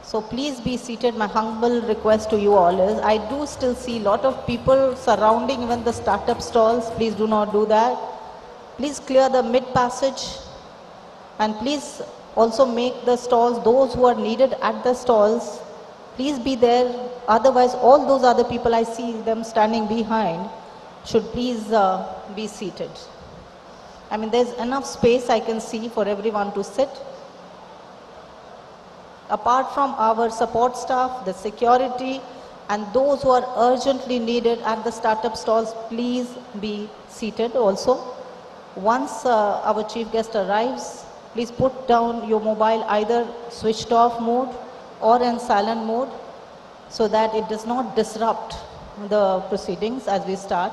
So please be seated. My humble request to you all is, I do still see a lot of people surrounding even the startup stalls. Please do not do that. Please clear the mid passage, and please also make the stalls, those who are needed at the stalls, please be there. Otherwise, all those other people I see them standing behind should please be seated. I mean, there's enough space I can see for everyone to sit. Apart from our support staff, the security, and those who are urgently needed at the startup stalls, please be seated also. Once our chief guest arrives, please put down your mobile either switched off mode or in silent mode, so that it does not disrupt the proceedings as we start.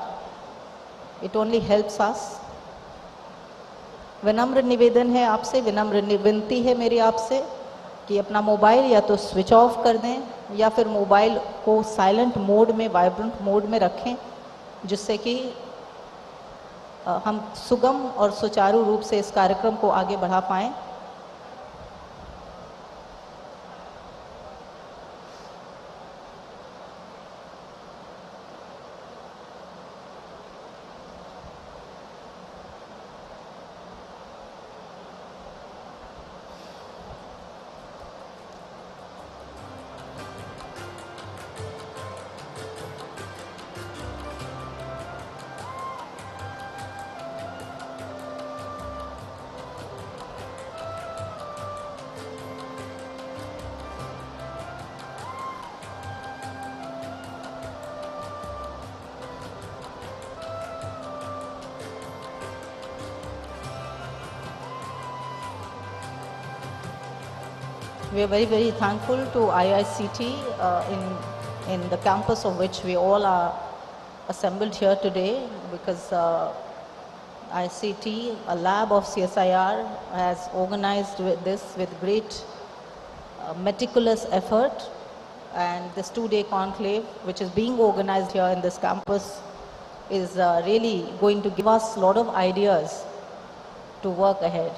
It only helps us. विनम्र निवेदन है आपसे, विनम्र विनती है मेरी आपसे कि अपना मोबाइल या तो स्विच ऑफ कर दें या फिर मोबाइल को साइलेंट मोड में, वाइब्रेंट मोड में रखें, जिससे कि हम सुगम और सुचारू रूप से इस कार्यक्रम को आगे बढ़ा पाएं। We are very, very thankful to IICT in the campus of which we all are assembled here today, because IICT, a lab of CSIR, has organized this with great meticulous effort. And this two-day conclave, which is being organized here in this campus, is really going to give us a lot of ideas to work ahead.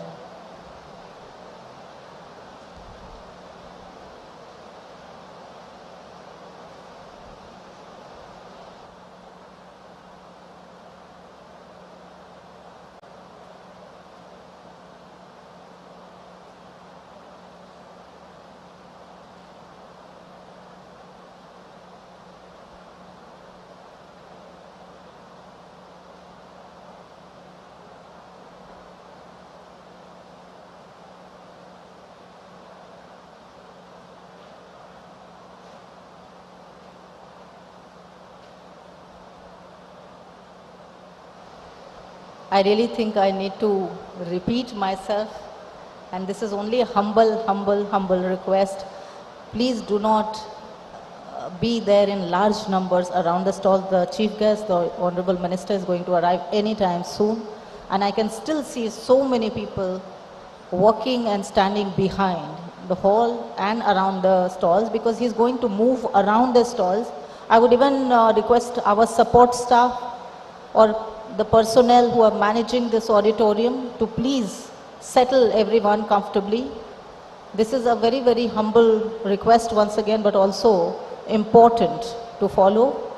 I really think I need to repeat myself, and this is only a humble request. Please do not be there in large numbers around the stalls. The chief guest, the Honorable Minister, is going to arrive anytime soon, and I can still see so many people walking and standing behind the hall and around the stalls, because he's going to move around the stalls. I would even request our support staff or the personnel who are managing this auditorium to please settle everyone comfortably. This is a very, very humble request once again, but also important to follow.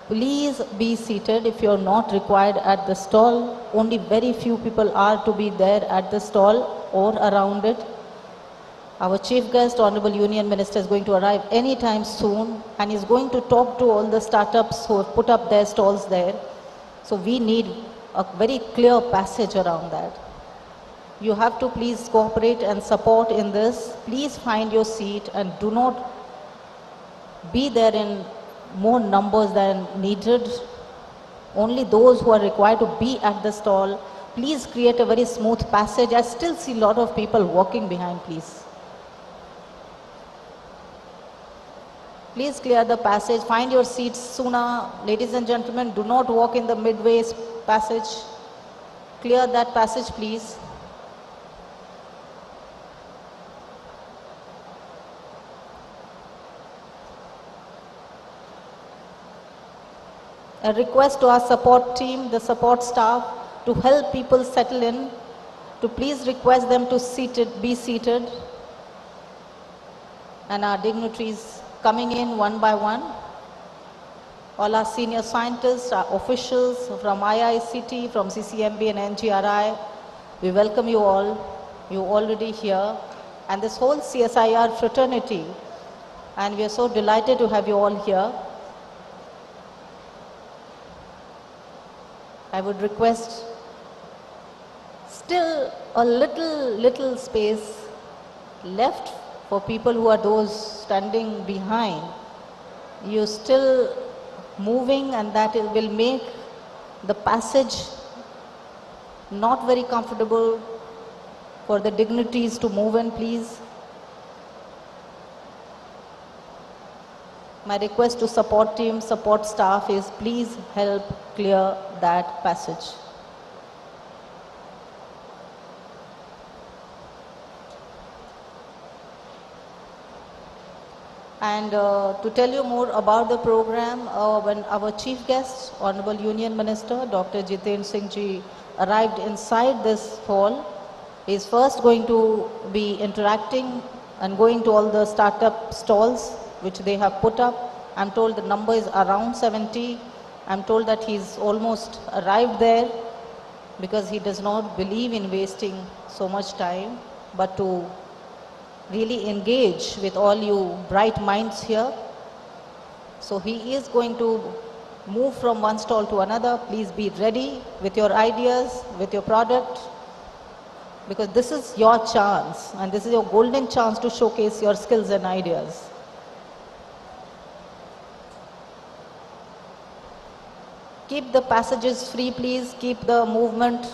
Please be seated if you're not required at the stall. Only very few people are to be there at the stall or around it. Our chief guest, Honorable Union Minister, is going to arrive anytime soon, and is going to talk to all the startups who have put up their stalls there. So we need a very clear passage around that. You have to please cooperate and support in this. Please find your seat and do not be there in more numbers than needed. Only those who are required to be at the stall. Please create a very smooth passage. I still see a lot of people walking behind, please. Please clear the passage. Find your seats sooner. Ladies and gentlemen, do not walk in the midway passage. Clear that passage, please. A request to our support team, the support staff, to help people settle in, to please request them to be seated. and our dignitaries coming in one by one. All our senior scientists, our officials from IICT, from CCMB and NGRI, we welcome you all. You're already here. And this whole CSIR fraternity, and we are so delighted to have you all here. I would request still a little space left for people who are those standing behind. You're still moving, and that will make the passage not very comfortable for the dignitaries to move in, please. My request to support team, support staff is please help clear that passage. And to tell you more about the program, when our chief guest, Honorable Union Minister, Dr. Jiten Singh Ji, arrived inside this hall, he is first going to be interacting and going to all the startup stalls which they have put up. I'm told the number is around 70. I'm told that he's almost arrived there because he does not believe in wasting so much time, but to really engage with all you bright minds here. So he is going to move from one stall to another. Please be ready with your ideas, with your product, because this is your chance and this is your golden chance to showcase your skills and ideas. Keep the passages free, please. Keep the movement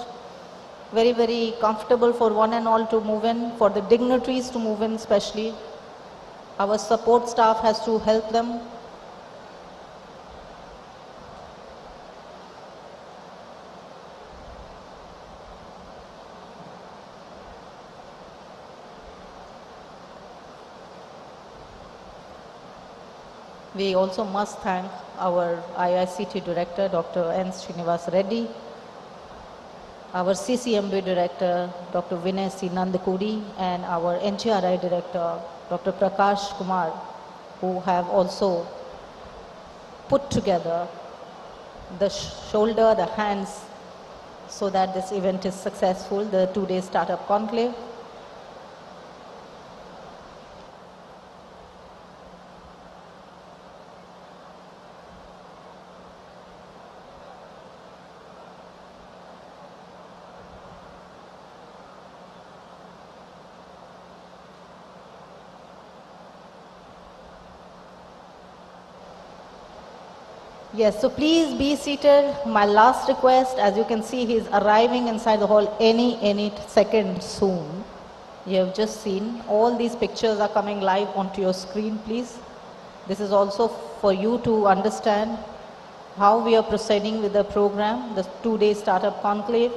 very, very comfortable for one and all to move in, for the dignitaries to move in especially. Our support staff has to help them. We also must thank our IICT Director, Dr. N. Srinivas Reddy, our CCMB Director, Dr. Vinay C. Nandakudi, and our NGRI Director, Dr. Prakash Kumar, who have also put together the shoulder, the hands, so that this event is successful, the two-day startup conclave. Yes, so please be seated. My last request, as you can see, he is arriving inside the hall any second soon. You have just seen, all these pictures are coming live onto your screen, please. This is also for you to understand how we are proceeding with the program, the two-day startup conclave.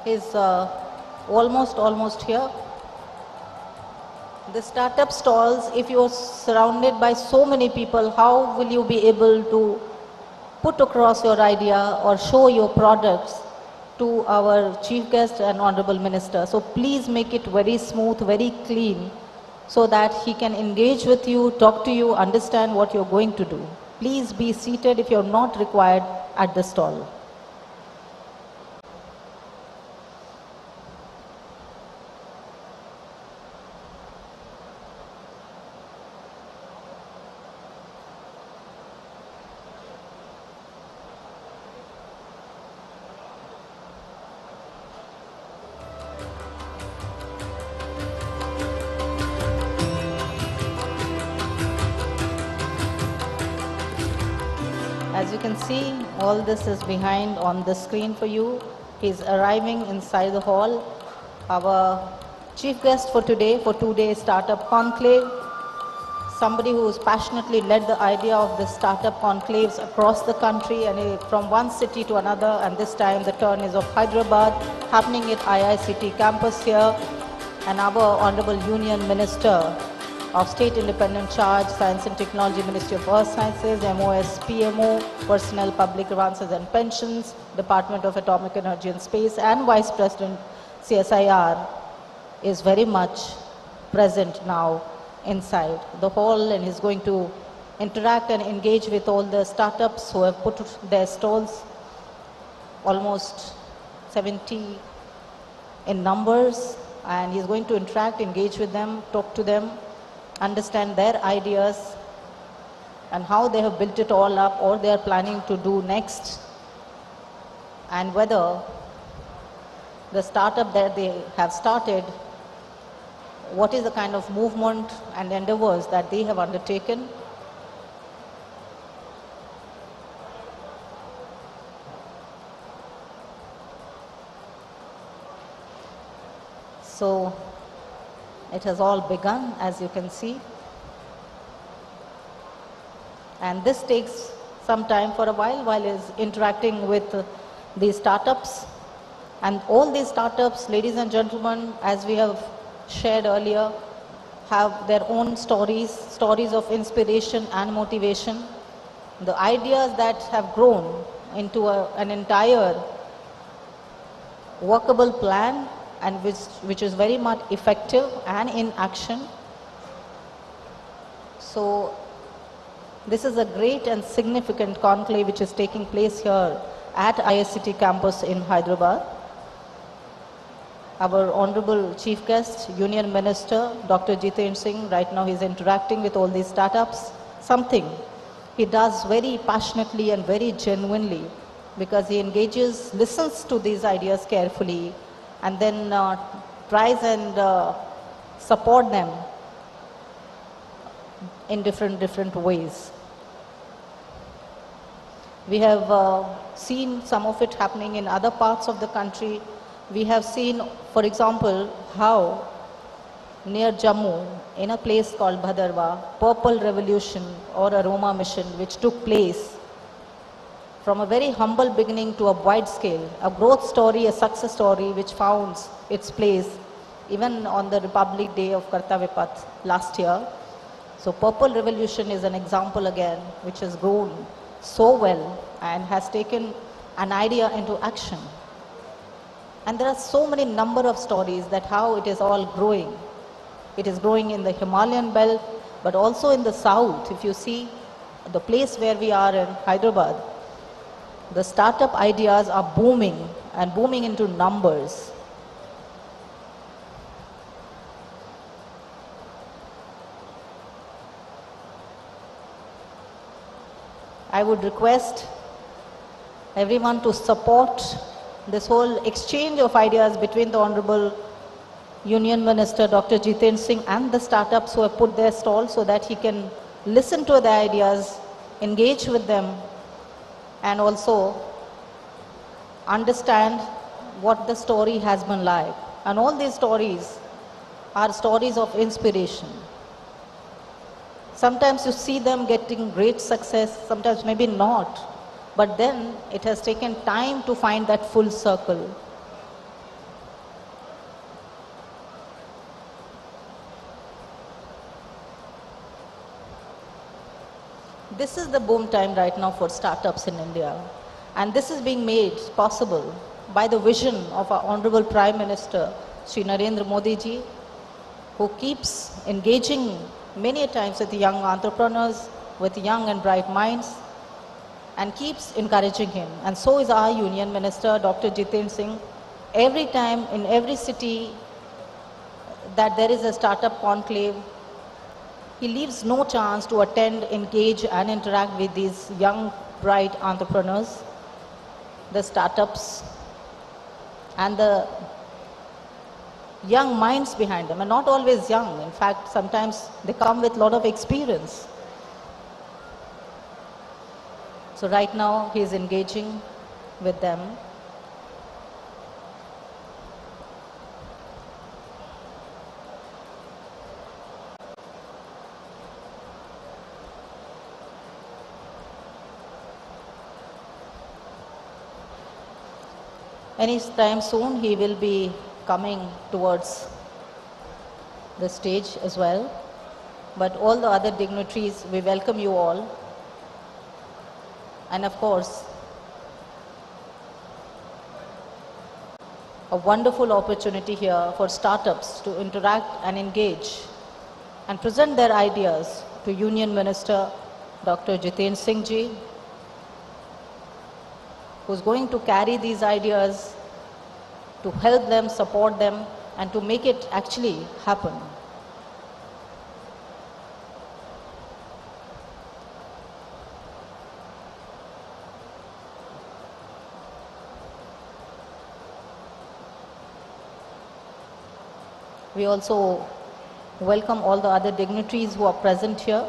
Is almost here. The startup stalls, if you are surrounded by so many people, how will you be able to put across your idea or show your products to our chief guest and honorable minister? So please make it very smooth, very clean, so that he can engage with you, talk to you, understand what you're going to do. Please be seated if you're not required at the stall. As you can see, all this is behind on the screen for you. He's arriving inside the hall. Our chief guest for today, for two-day startup conclave, somebody who has passionately led the idea of the startup conclaves across the country and from one city to another, and this time the turn is of Hyderabad, happening at IICT campus here, and our Honorable Union Minister of State Independent Charge, Science and Technology, Ministry of Earth Sciences, MOS, PMO, Personnel, Public Advances and Pensions, Department of Atomic Energy and Space, and Vice President CSIR is very much present now inside the hall, and is going to interact and engage with all the startups who have put their stalls, almost 70 in numbers, and he's going to interact, engage with them, talk to them, understand their ideas and how they have built it all up or they are planning to do next, and whether the startup that they have started, what is the kind of movement and endeavors that they have undertaken. So it has all begun, as you can see. And this takes some time for a while is interacting with these startups. And all these startups, ladies and gentlemen, as we have shared earlier, have their own stories of inspiration and motivation. The ideas that have grown into an entire workable plan, and which is very much effective and in action. So this is a great and significant conclave which is taking place here at IICT campus in Hyderabad. Our Honorable Chief Guest, Union Minister, Dr. Jitendra Singh, right now he's interacting with all these startups, something he does very passionately and very genuinely, because he engages, listens to these ideas carefully, and then tries and support them in different ways. We have seen some of it happening in other parts of the country. We have seen, for example, how near Jammu, in a place called Bhadarwa, Purple Revolution or Aroma Mission, which took place from a very humble beginning to a wide scale, a growth story, a success story, which found its place even on the Republic Day of Kartavya Path last year. So Purple Revolution is an example again, which has grown so well and has taken an idea into action. And there are so many number of stories that how it is all growing. It is growing in the Himalayan belt, but also in the south. If you see the place where we are in Hyderabad, the startup ideas are booming and booming into numbers. I would request everyone to support this whole exchange of ideas between the Honorable Union Minister Dr. Jitendra Singh and the startups who have put their stall, so that he can listen to the ideas, engage with them, and also understand what the story has been like. And all these stories are stories of inspiration. Sometimes you see them getting great success, sometimes maybe not. But then it has taken time to find that full circle. This is the boom time right now for startups in India. And this is being made possible by the vision of our Honorable Prime Minister, Shri Narendra Modi ji, who keeps engaging many a times with young entrepreneurs, with young and bright minds, and keeps encouraging him. And so is our Union Minister, Dr. Jitendra Singh. Every time, in every city that there is a startup conclave, he leaves no chance to attend, engage, and interact with these young, bright entrepreneurs, the startups, and the young minds behind them. And not always young. In fact, sometimes they come with a lot of experience. So right now, he is engaging with them. Any time soon he will be coming towards the stage as well. But all the other dignitaries, we welcome you all. And of course, a wonderful opportunity here for startups to interact and engage and present their ideas to Union Minister Dr. Jiten Singh Ji, who's going to carry these ideas to help them, support them, and to make it actually happen. We also welcome all the other dignitaries who are present here,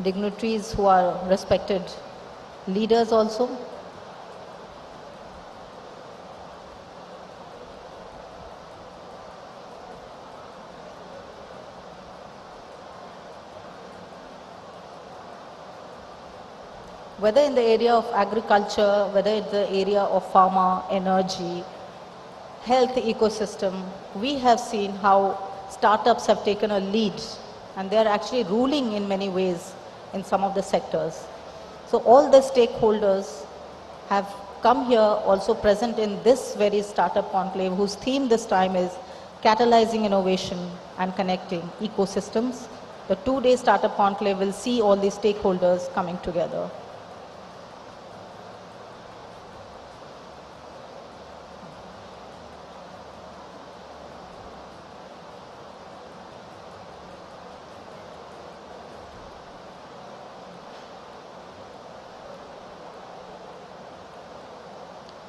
dignitaries who are respected leaders also. Whether in the area of agriculture, whether in the area of pharma, energy, health ecosystem, we have seen how startups have taken a lead and they are actually ruling in many ways in some of the sectors. So all the stakeholders have come here also present in this very startup conclave whose theme this time is catalyzing innovation and connecting ecosystems. The 2-day startup conclave will see all these stakeholders coming together.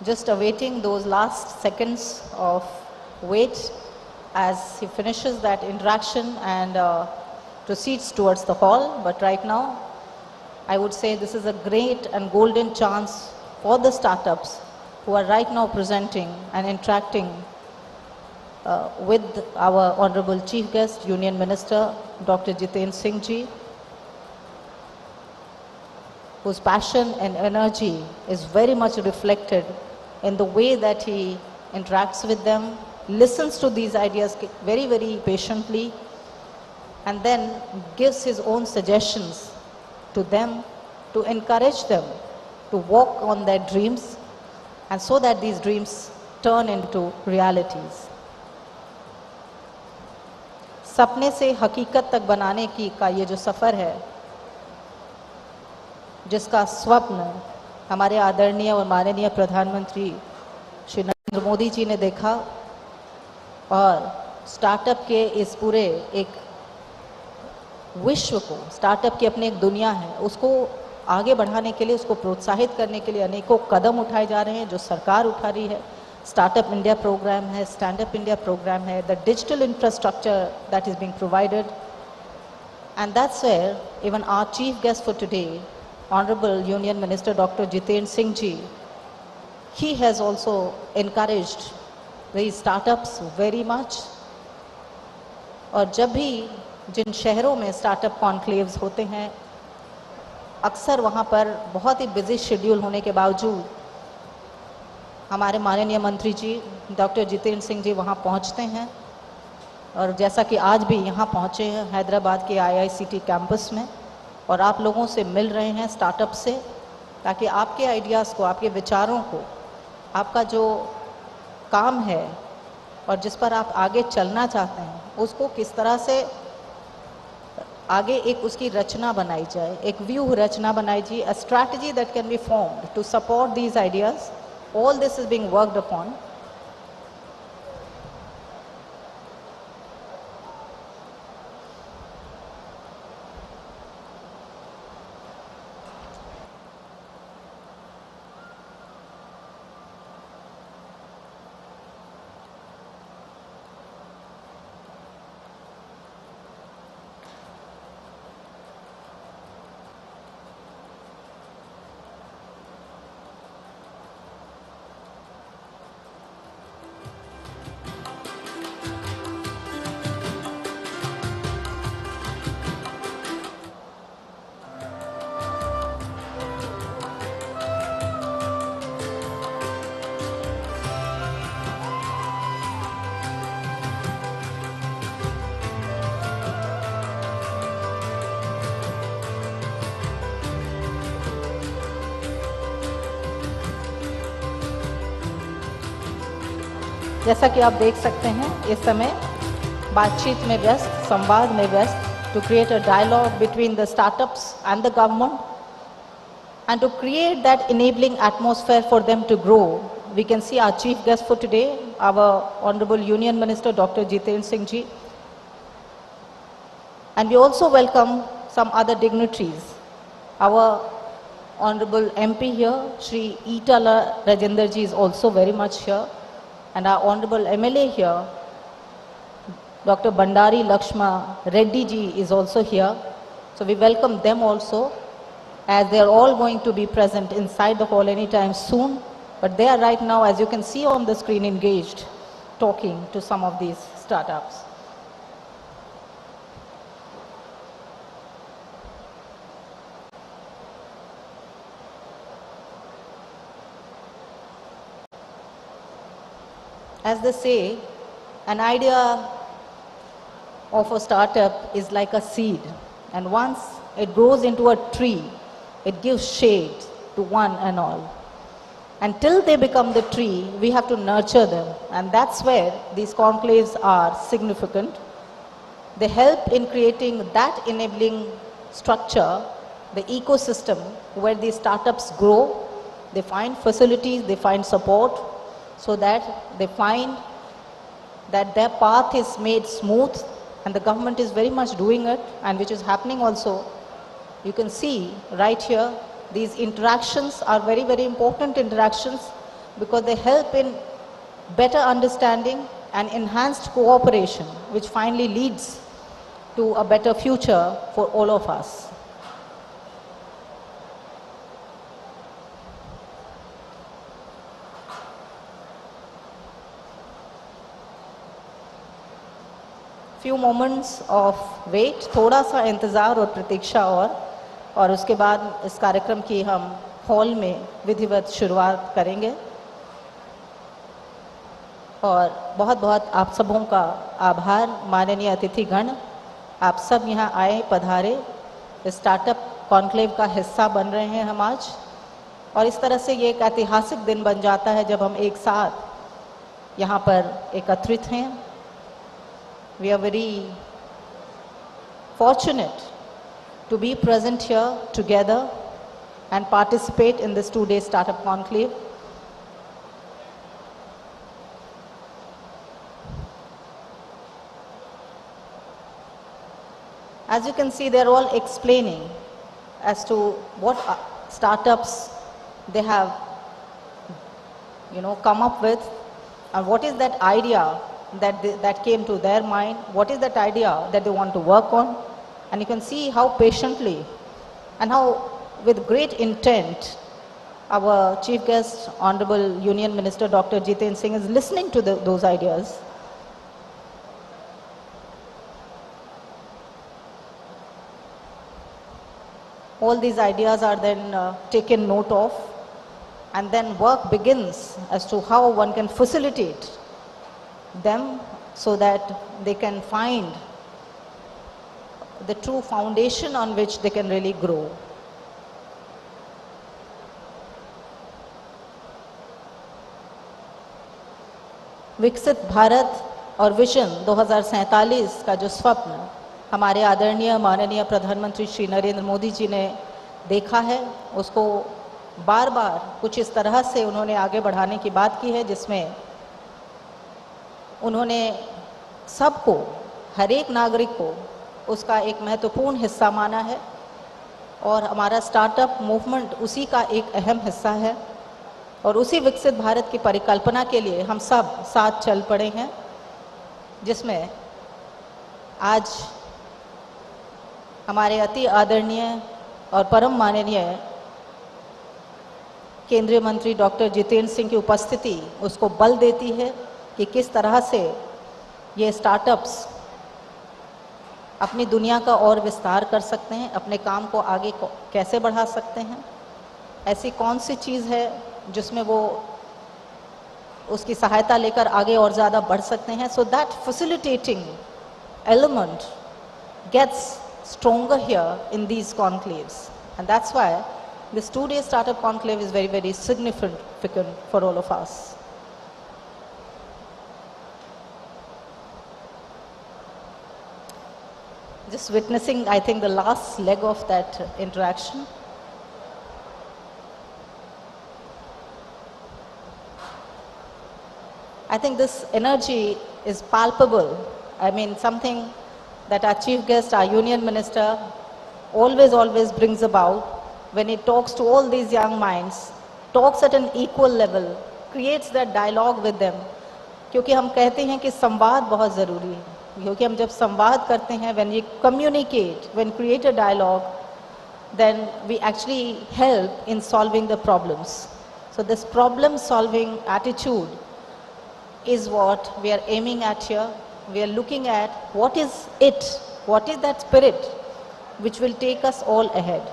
Just awaiting those last seconds of wait as he finishes that interaction and proceeds towards the hall. But right now, I would say this is a great and golden chance for the startups who are right now presenting and interacting with our Honorable Chief Guest, Union Minister Dr. Jiten Singh Ji, whose passion and energy is very much reflected in the way that he interacts with them, listens to these ideas very, very patiently, and then gives his own suggestions to them to encourage them to walk on their dreams, and so that these dreams turn into realities. सपने से हकीकत तक बनाने का ये जो सफ़र है, जिसका स्वप्न हमारे आदरणीय और माननीय प्रधानमंत्री श्री नरेंद्र मोदी जी ने देखा, और स्टार्टअप के इस पूरे एक विश्व को, स्टार्टअप की अपनी एक दुनिया है, उसको आगे बढ़ाने के लिए, उसको प्रोत्साहित करने के लिए अनेकों कदम उठाए जा रहे हैं जो सरकार उठा रही है. स्टार्टअप इंडिया प्रोग्राम है, स्टैंड अप इंडिया प्रोग्राम है, the digital infrastructure that is being provided, and that's where even our chief guest for today, Honorable Union Minister Dr. Jiten Singh Ji, he has also encouraged these startups very much. और जब भी जिन शहरों में startup conclaves होते हैं, अक्सर वहाँ पर बहुत ही बिजी शेड्यूल होने के बावजूद हमारे माननीय मंत्री जी डॉक्टर जितेंद्र सिंह जी वहाँ पहुँचते हैं, और जैसा कि आज भी यहाँ पहुँचे हैं हैदराबाद के IICT कैंपस में, और आप लोगों से मिल रहे हैं स्टार्टअप से, ताकि आपके आइडियाज़ को, आपके विचारों को, आपका जो काम है और जिस पर आप आगे चलना चाहते हैं, उसको किस तरह से आगे एक उसकी रचना बनाई जाए, एक व्यू रचना बनाई जाए, a strategy that can be formed to support these ideas. All this is being worked upon. जैसा कि आप देख सकते हैं इस समय बातचीत में व्यस्त, संवाद में व्यस्त, to create a dialogue between the startups and the government and to create that enabling atmosphere for them to grow. We can see our chief guest for today, our Honorable Union Minister Dr. Jitendra Singh ji. And we also welcome some other dignitaries. Our Honorable MP here, Shri Itala Rajendra ji is also very much here. And our Honorable MLA here, Dr. Bandari Lakshma Reddy ji is also here. So we welcome them also, as they are all going to be present inside the hall anytime soon. But they are right now, as you can see on the screen, engaged, talking to some of these startups. As they say, an idea of a startup is like a seed, and once it grows into a tree, it gives shade to one and all. Until they become the tree, we have to nurture them, and that's where these conclaves are significant. They help in creating that enabling structure, the ecosystem where these startups grow, they find facilities, they find support, so that they find that their path is made smooth, and the government is very much doing it, and which is happening also. You can see right here, these interactions are very, very important interactions because they help in better understanding and enhanced cooperation, which finally leads to a better future for all of us. Few moments of wait, थोड़ा सा इंतज़ार और प्रतीक्षा और उसके बाद इस कार्यक्रम की हम हॉल में विधिवत शुरुआत करेंगे। और बहुत बहुत आप सबों का आभार माननीय अतिथिगण, आप सब यहाँ आए, पधारे, स्टार्टअप कॉन्क्लेव का हिस्सा बन रहे हैं हम आज, और इस तरह से ये एक ऐतिहासिक दिन बन जाता है जब हम एक साथ यहाँ पर एकत्रित हैं। We are very fortunate to be present here together and participate in this two-day startup conclave. As you can see, they're all explaining as to what startups they have, come up with, and what is that idea that came to their mind, what is that idea that they want to work on. And you can see how patiently and how with great intent our chief guest, Honorable Union Minister Dr. Jitendra Singh is listening to those ideas. All these ideas are then taken note of, and then work begins as to how one can facilitate them so that they can find the true foundation on which they can really grow. विकसित भारत और vision 2047 का जो स्वप्न हमारे आदरणीय माननीय प्रधानमंत्री श्री नरेंद्र मोदी जी ने देखा है, उसको बार बार कुछ इस तरह से उन्होंने आगे बढ़ाने की बात की है, जिसमें उन्होंने सबको, हर एक नागरिक को उसका एक महत्वपूर्ण हिस्सा माना है, और हमारा स्टार्टअप मूवमेंट उसी का एक अहम हिस्सा है, और उसी विकसित भारत की परिकल्पना के लिए हम सब साथ चल पड़े हैं, जिसमें आज हमारे अति आदरणीय और परम माननीय केंद्रीय मंत्री डॉक्टर जितेंद्र सिंह की उपस्थिति उसको बल देती है कि किस तरह से ये स्टार्टअप्स अपनी दुनिया का और विस्तार कर सकते हैं, अपने काम को आगे कैसे बढ़ा सकते हैं, ऐसी कौन सी चीज़ है जिसमें वो उसकी सहायता लेकर आगे और ज़्यादा बढ़ सकते हैं. So that facilitating element gets stronger here in these conclaves, and that's why this two-day startup conclave is very, very significant for all of us. just witnessing, I think, the last leg of that interaction. I think this energy is palpable. I mean, something that our chief guest, our union minister, always brings about when he talks to all these young minds, talks at an equal level, creates that dialogue with them. क्योंकि हम कहते हैं कि संवाद बहुत ज़रूरी है, क्योंकि हम जब संवाद करते हैं, when we communicate, when create a dialogue, then we actually help in solving the problems. So this problem solving attitude is what we are aiming at here. We are looking at what is that spirit which will take us all ahead.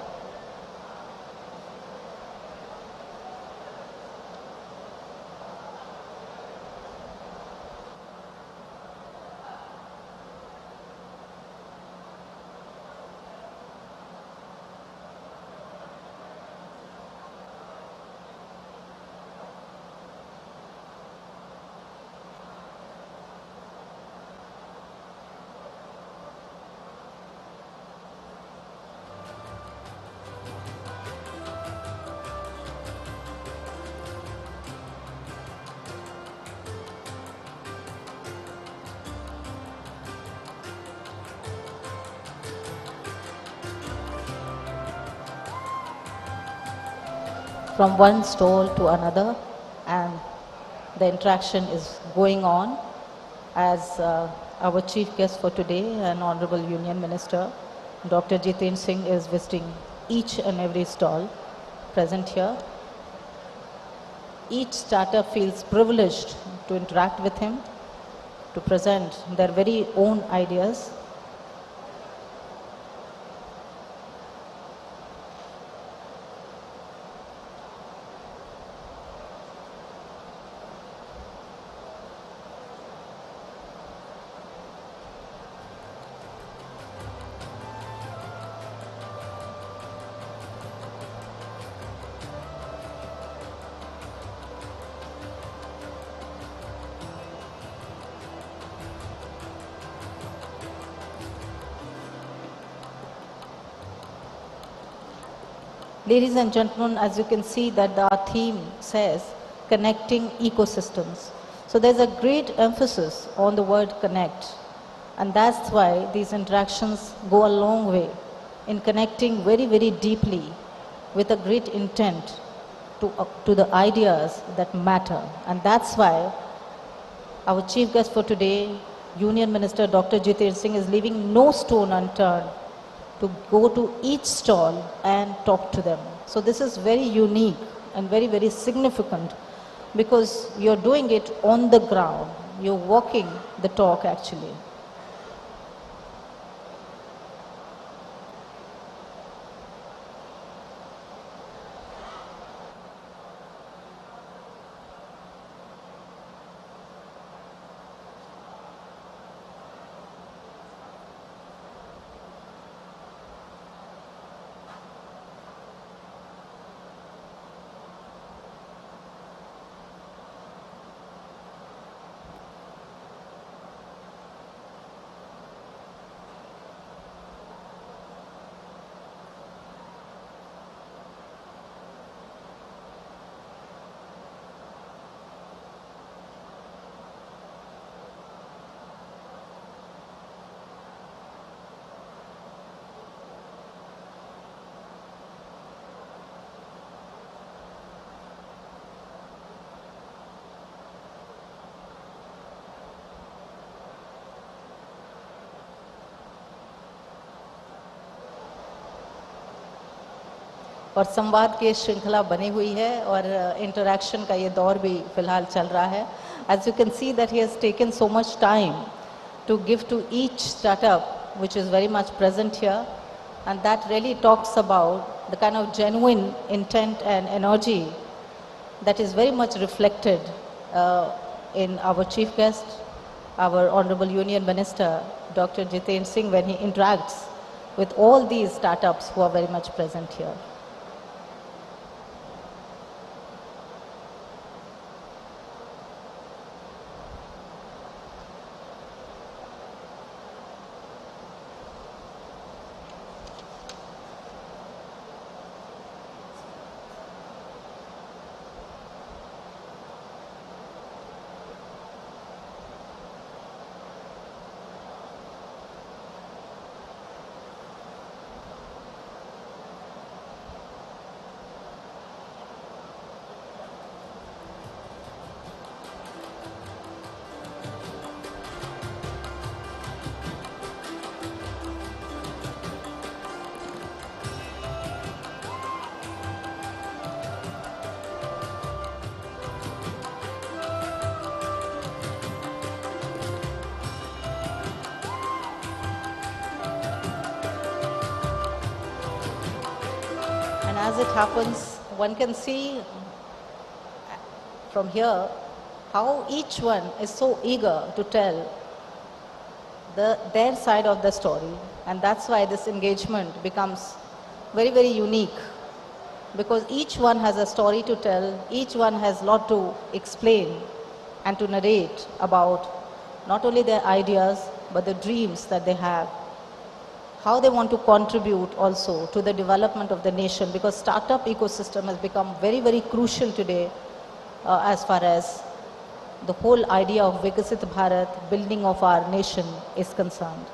From one stall to another, and the interaction is going on as our chief guest for today, an Honorable Union Minister, Dr. Jiten Singh, is visiting each and every stall present here. Each starter feels privileged to interact with him, to present their very own ideas. Ladies and gentlemen, as you can see that our theme says connecting ecosystems. So there's a great emphasis on the word connect, and that's why these interactions go a long way in connecting very deeply with a great intent to the ideas that matter. And that's why our chief guest for today, Union Minister Dr. Jiten Singh, is leaving no stone unturned to go to each stall and talk to them. So this is very unique and very significant, because you're doing it on the ground. You're walking the talk actually. और संवाद की श्रृंखला बनी हुई है और interaction का ये दौर भी फिलहाल चल रहा है. As you can see that he has taken so much time to give to each startup which is very much present here, and that really talks about the kind of genuine intent and energy that is very much reflected in our chief guest, our Honorable Union Minister Dr. Jiten Singh, when he interacts with all these startups who are very much present here. as it happens, one can see from here how each one is so eager to tell their side of the story, and that's why this engagement becomes very, very unique, because each one has a story to tell, each one has a lot to explain and to narrate about not only their ideas but the dreams that they have, how they want to contribute also to the development of the nation, because startup ecosystem has become very, very crucial today as far as the whole idea of Vikasit Bharat, building of our nation, is concerned.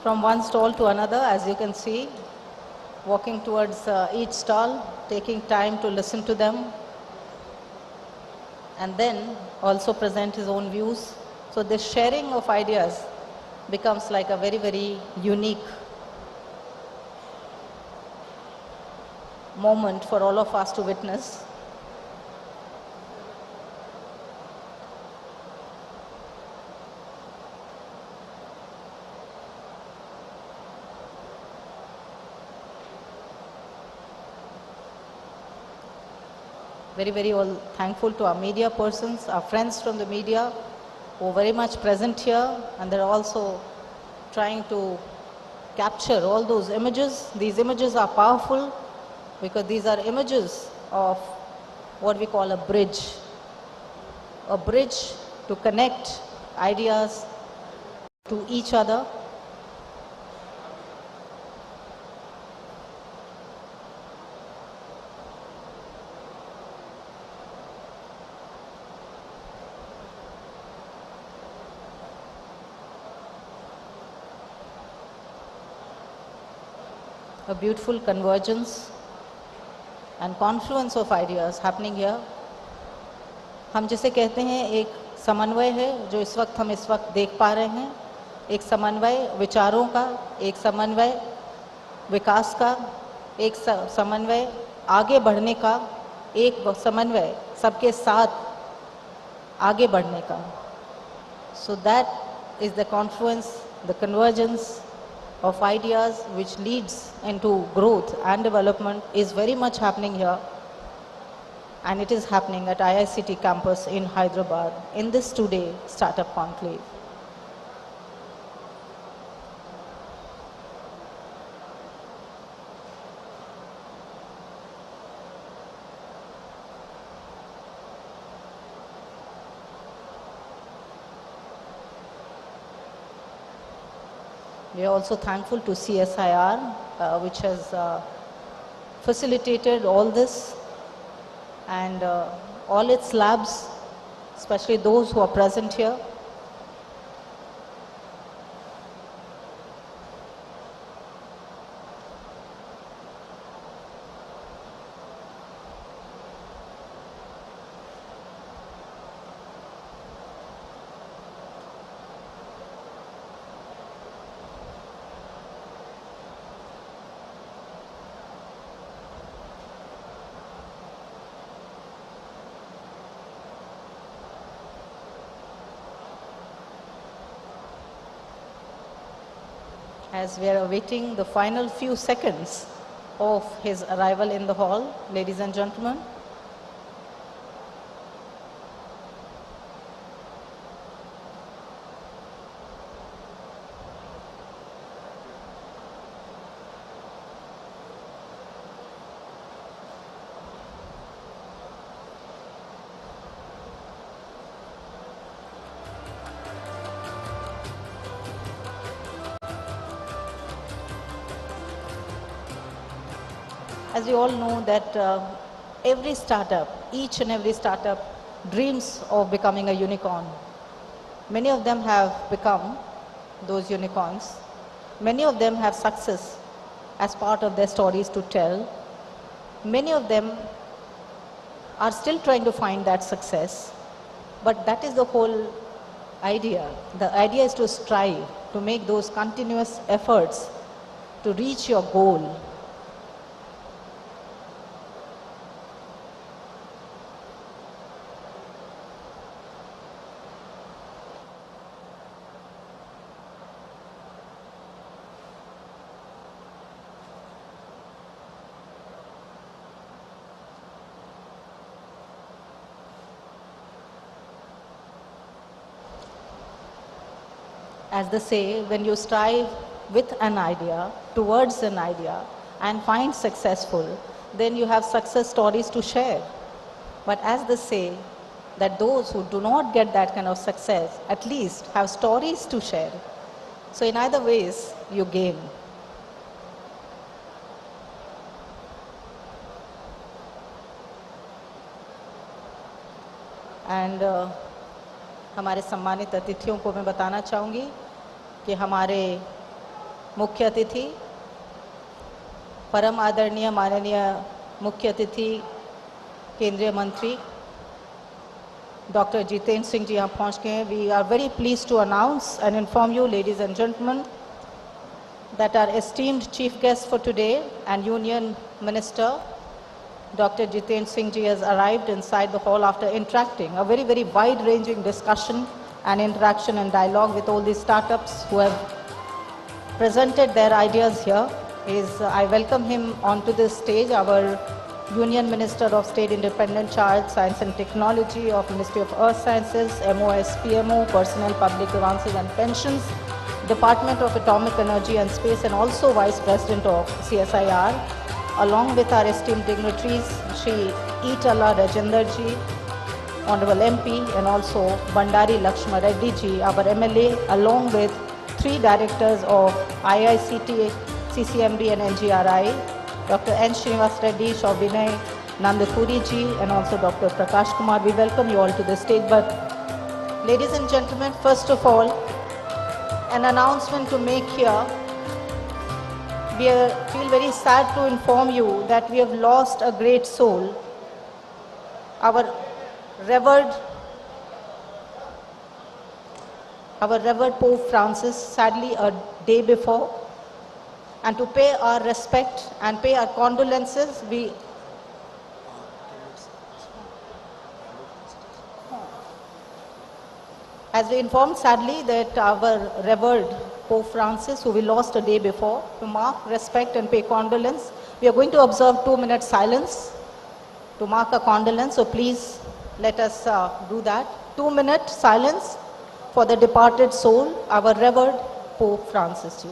From one stall to another, as you can see, walking towards each stall, taking time to listen to them, and then also present his own views. So this sharing of ideas becomes like a very, very unique moment for all of us to witness. Very, very all thankful to our media persons, our friends from the media who are very much present here, and they're also trying to capture all those images. These images are powerful because these are images of what we call a bridge to connect ideas to each other. A beautiful convergence and confluence of ideas happening here. हम जिसे कहते हैं एक समन्वय है जो हम इस वक्त देख पा रहे हैं, एक समन्वय विचारों का, एक समन्वय विकास का, एक समन्वय आगे बढ़ने का, एक समन्वय सबके साथ आगे बढ़ने का. So that is the confluence, the convergence of ideas which leads into growth and development is very much happening here, and it is happening at IICT campus in Hyderabad in this two-day startup conclave. We are also thankful to CSIR, which has facilitated all this, and all its labs, especially those who are present here. As we are awaiting the final few seconds of his arrival in the hall, ladies and gentlemen. As we all know that every startup, each and every startup dreams of becoming a unicorn. Many of them have become those unicorns. Many of them have success as part of their stories to tell. Many of them are still trying to find that success. But that is the whole idea. The idea is to strive, to make those continuous efforts to reach your goal. As they say, when you strive with an idea, towards an idea, and find successful, then you have success stories to share. But as they say, that those who do not get that kind of success, at least have stories to share. So in either ways, you gain. And हमारे सम्मानित अतिथियों को मैं बताना चाहूँगी कि हमारे मुख्य अतिथि, परम आदरणीय माननीय मुख्य अतिथि केंद्रीय मंत्री Dr. Jitendra Singh ji यहाँ पहुँच गए हैं. We are very pleased to announce and inform you, ladies and gentlemen, that our esteemed chief guest for today and Union Minister Dr. Jitendra Singh ji has arrived inside the hall after interacting a very, very wide-ranging discussion and interaction and dialogue with all these startups who have presented their ideas here. I welcome him onto this stage, our Union Minister of State Independent Charge, Science and Technology of Ministry of Earth Sciences, MOS, PMO, Personnel, Public Grievances and Pensions, Department of Atomic Energy and Space, and also Vice President of CSIR, along with our esteemed dignitaries, Shri E. Talla Rajendra ji, Honorable MP, and also Bandari Lakshma Reddy ji, our MLA, along with 3 directors of IICT, CCMB and NGRI, Dr. N. Srinivas Reddy, Shobhinay Nandapuri ji, and also Dr. Prakash Kumar. We welcome you all to the stage. But ladies and gentlemen, first of all, an announcement to make here. We feel very sad to inform you that we have lost a great soul. Our revered Pope Francis, sadly a day before. And to pay our respect and pay our condolences, as we informed sadly that our revered Pope Francis, who we lost a day before, to mark respect and pay condolence, we are going to observe 2 minutes silence to mark a condolence. So please let us do that. 2-minute silence for the departed soul, our revered Pope Francis.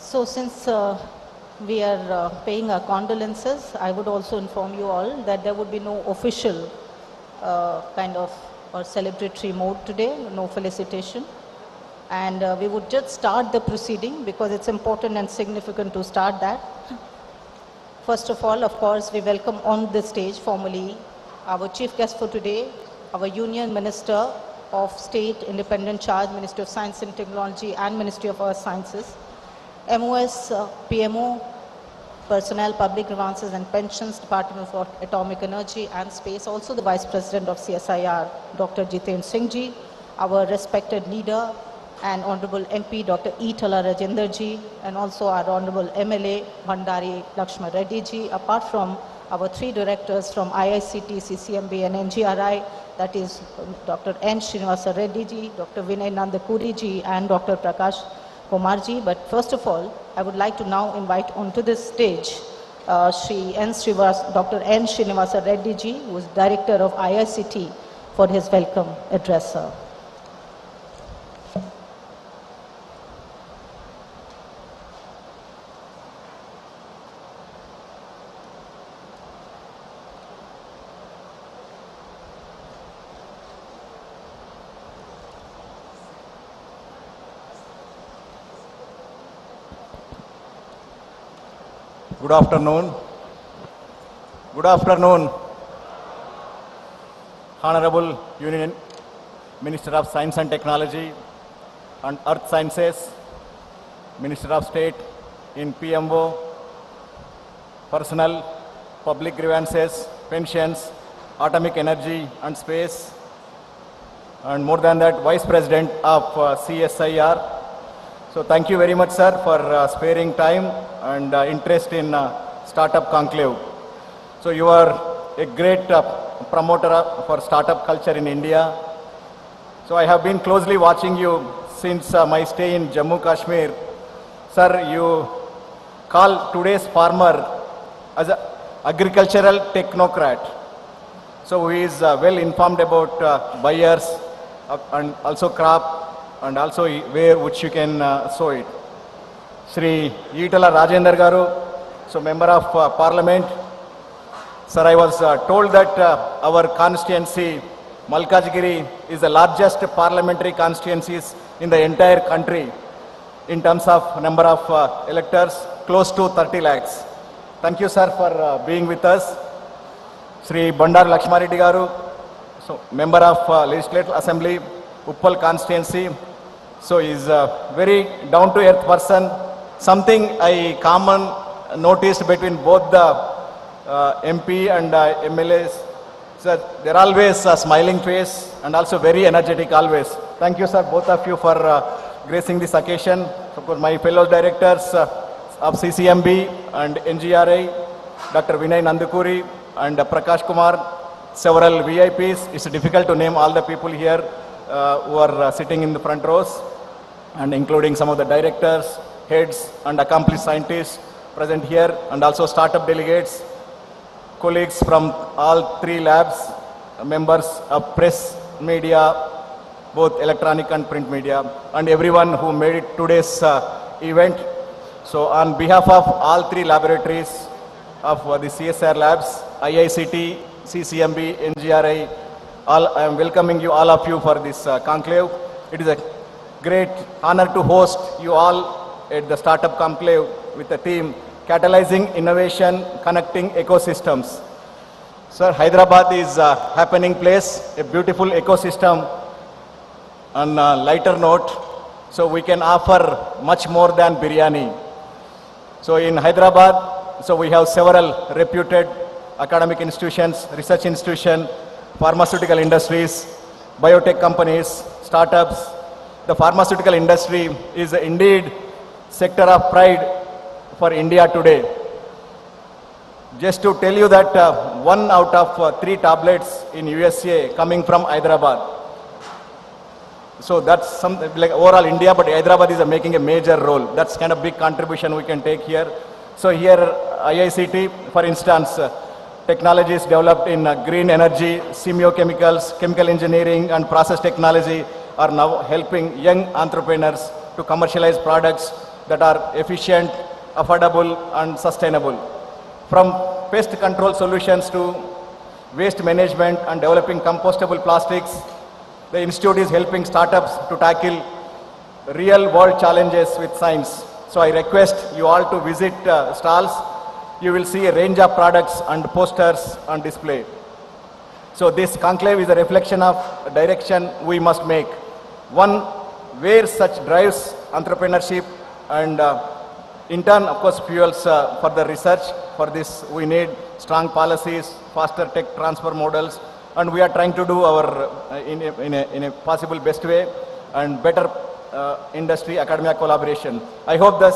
So since we are paying our condolences, I would also inform you all that there would be no official kind of or celebratory mode today, no felicitation. And we would just start the proceeding because it's important and significant to start that. First of all, of course, we welcome on the stage formally our chief guest for today, our Union Minister of State Independent Charge, Ministry of Science and Technology and Ministry of Earth Sciences, MOS, PMO, Personnel, Public Grievances and Pensions, Department of Atomic Energy and Space, also the Vice President of CSIR, Dr. Jitendra Singh Ji, our respected leader and Honorable MP, Dr. E. Tala Rajender Ji, and also our Honorable MLA, Bhandari Lakshma Reddy Ji, apart from our three directors from IICT, CCMB and NGRI, that is Dr. N. Srinivasa Reddy Ji, Dr. Vinay Nandakuri Ji and Dr. Prakash Kumar Ji. But first of all, I would like to now invite onto this stage Dr. N. Srinivasa Reddy Ji, who is Director of IICT, for his welcome address, sir. Good afternoon. Good afternoon, Honorable Union Minister of Science and Technology and Earth Sciences, Minister of State in PMO, Personnel, Public Grievances, Pensions, Atomic Energy and Space, and more than that, Vice President of CSIR. So thank you very much, sir, for sparing time and interest in Startup Conclave. So you are a great promoter for startup culture in India. So I have been closely watching you since my stay in Jammu Kashmir. Sir, you call today's farmer as an agricultural technocrat. So he is well informed about buyers and also crop, and also where which you can sow it. Shri E. Tala Rajender Garu, so Member of Parliament. Sir, I was told that our constituency, Malkajgiri, is the largest parliamentary constituencies in the entire country in terms of number of electors, close to 30 lakhs. Thank you, sir, for being with us. Shri Bhandari Lakshma Reddy Garu, so Member of Legislative Assembly, Uppal constituency. So he is a very down-to-earth person. Something I common noticed between both the MP and MLAs. So they're always a smiling face and also very energetic always. Thank you, sir, both of you for gracing this occasion. Of course, my fellow directors of CCMB and NGRI, Dr. Vinay Nandakuri and Prakash Kumar, several VIPs. It's difficult to name all the people here who are sitting in the front rows, and including some of the directors, heads and accomplished scientists present here, and also startup delegates, colleagues from all three labs, members of press, media, both electronic and print media, and everyone who made it today's event. So on behalf of all three laboratories of the CSIR labs, IICT, CCMB, NGRI, I am welcoming you, all of you, for this conclave. It is a great honor to host you all at the Startup Conclave with the team Catalyzing Innovation, Connecting Ecosystems. Sir, Hyderabad is a happening place, a beautiful ecosystem. On a lighter note, so we can offer much more than biryani. So in Hyderabad, so we have several reputed academic institutions, research institutions, pharmaceutical industries, biotech companies, startups. The pharmaceutical industry is indeed sector of pride for India today. Just to tell you that 1 out of 3 tablets in USA coming from Hyderabad. So that's something like overall India, but Hyderabad is making a major role. That's kind of big contribution we can take here. So here IICT, for instance, technologies developed in green energy, semiochemicals, chemical engineering and process technology are now helping young entrepreneurs to commercialize products that are efficient, affordable, and sustainable. From pest control solutions to waste management and developing compostable plastics, the Institute is helping startups to tackle real world challenges with science. So I request you all to visit stalls. You will see a range of products and posters on display. So this conclave is a reflection of direction we must make. One where such drives entrepreneurship and in turn, of course, fuels for the research. For this, we need strong policies, faster tech transfer models, and we are trying to do our in a possible best way and better industry academia collaboration. I hope this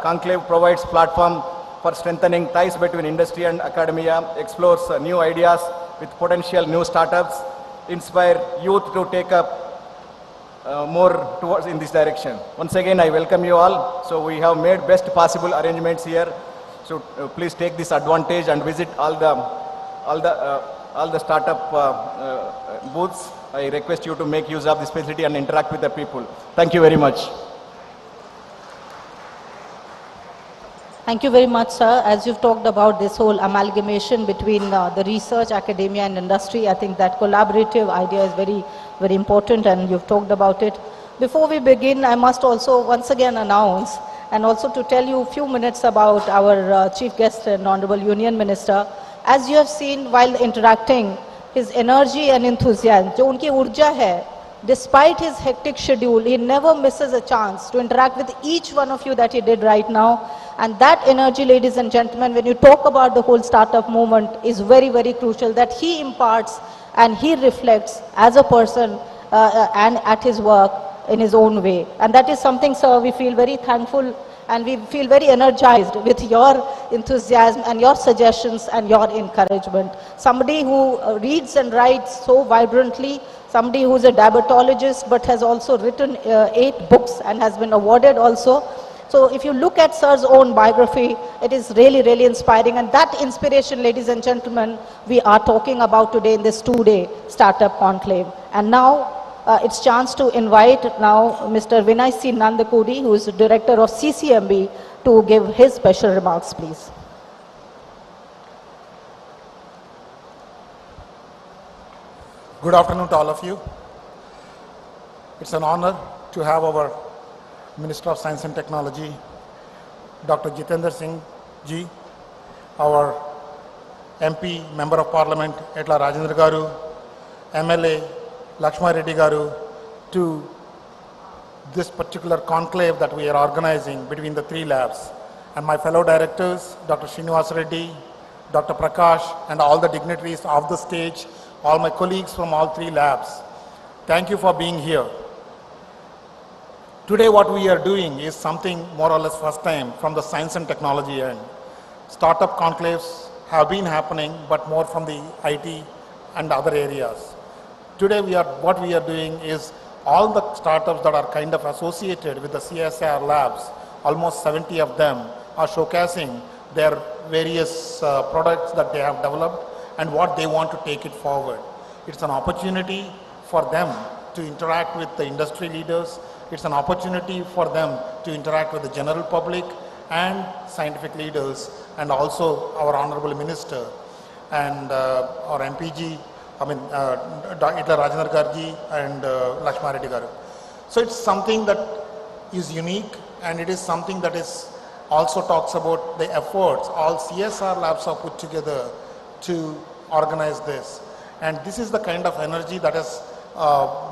conclave provides platform for strengthening ties between industry and academia, explores new ideas with potential new startups, inspire youth to take up more towards in this direction. Once again, I welcome you all. So we have made best possible arrangements here. So please take this advantage and visit all the startup booths. I request you to make use of this facility and interact with the people. Thank you very much. Thank you very much, sir. As you've talked about this whole amalgamation between the research, academia and industry, I think that collaborative idea is very, very important and you've talked about it. Before we begin, I must also once again announce and also to tell you a few minutes about our chief guest and Honorable Union Minister. As you have seen while interacting, his energy and enthusiasm, जो उनकी ऊर्जा है, despite his hectic schedule, he never misses a chance to interact with each one of you that he did right now. And that energy, ladies and gentlemen, when you talk about the whole startup movement, is very, very crucial that he imparts and he reflects as a person and at his work in his own way. And that is something, sir, we feel very thankful and we feel very energized with your enthusiasm and your suggestions and your encouragement. Somebody who reads and writes so vibrantly, somebody who is a diabetologist but has also written 8 books and has been awarded also. So if you look at sir's own biography, it is really, really inspiring. And that inspiration, ladies and gentlemen, we are talking about today in this 2-day startup conclave. And now it's chance to invite now Mr. Vinay C. Nandakudi, who is the director of CCMB, to give his special remarks, please. Good afternoon to all of you. It's an honor to have our Minister of Science and Technology, Dr. Jitendra Singh ji, our MP, Member of Parliament, Etla Rajendra Garu, MLA, Lakshma Reddy Garu, to this particular conclave that we are organizing between the 3 labs. And my fellow directors, Dr. Srinivas Reddy, Dr. Prakash, and all the dignitaries of the stage, all my colleagues from all 3 labs. Thank you for being here. Today what we are doing is something more or less first time from the science and technology end. Startup conclaves have been happening, but more from the IT and other areas. Today what we are doing is all the startups that are kind of associated with the CSIR labs, almost 70 of them are showcasing their various products that they have developed and what they want to take it forward. It's an opportunity for them to interact with the industry leaders. It's an opportunity for them to interact with the general public and scientific leaders, and also our Honorable Minister and our MPG, Dr. Rajendra Garji and Lakshma Reddy Garu. So it's something that is unique, and it is something that is also talks about the efforts all CSR labs have put together to organize this. And this is the kind of energy that has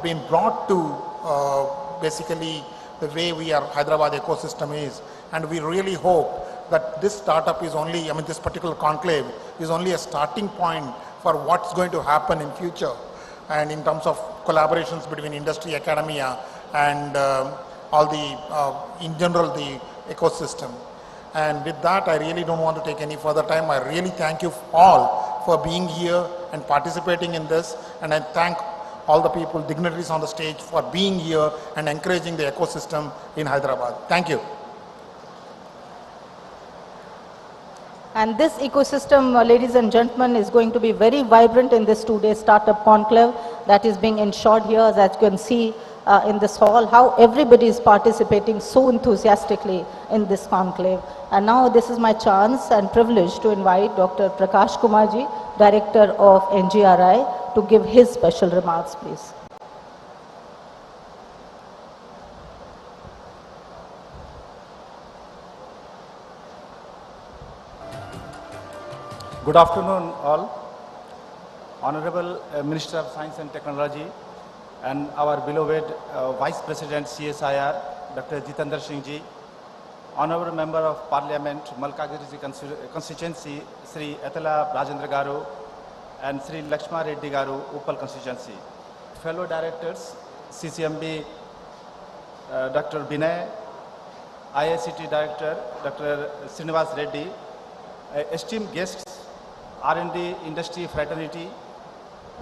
been brought to basically the way Hyderabad ecosystem is. And we really hope that this startup is only, this particular conclave is only a starting point for what's going to happen in future, and in terms of collaborations between industry, academia, and all the, in general, the ecosystem. And with that, I really don't want to take any further time. I really thank you all for being here and participating in this, and I thank all the people, dignitaries on the stage, for being here and encouraging the ecosystem in Hyderabad. Thank you. And this ecosystem, ladies and gentlemen, is going to be very vibrant in this 2-day startup conclave that is being ensured here. As you can see, in this hall, how everybody is participating so enthusiastically in this conclave. And now this is my chance and privilege to invite Dr. Prakash Kumarji, Director of NGRI, to give his special remarks, please. Good afternoon, all. Honorable Minister of Science and Technology and our beloved Vice President CSIR, Dr. Jitendra Singh ji, Honorable Member of Parliament, Malkagiri constituency, Sri Etala Rajendra Garu, and Sri Lakshma Reddy Garu, Uppal constituency. Fellow directors, CCMB, Dr. Binay, IICT Director, Dr. Srinivas Reddy, esteemed guests, R&D industry fraternity,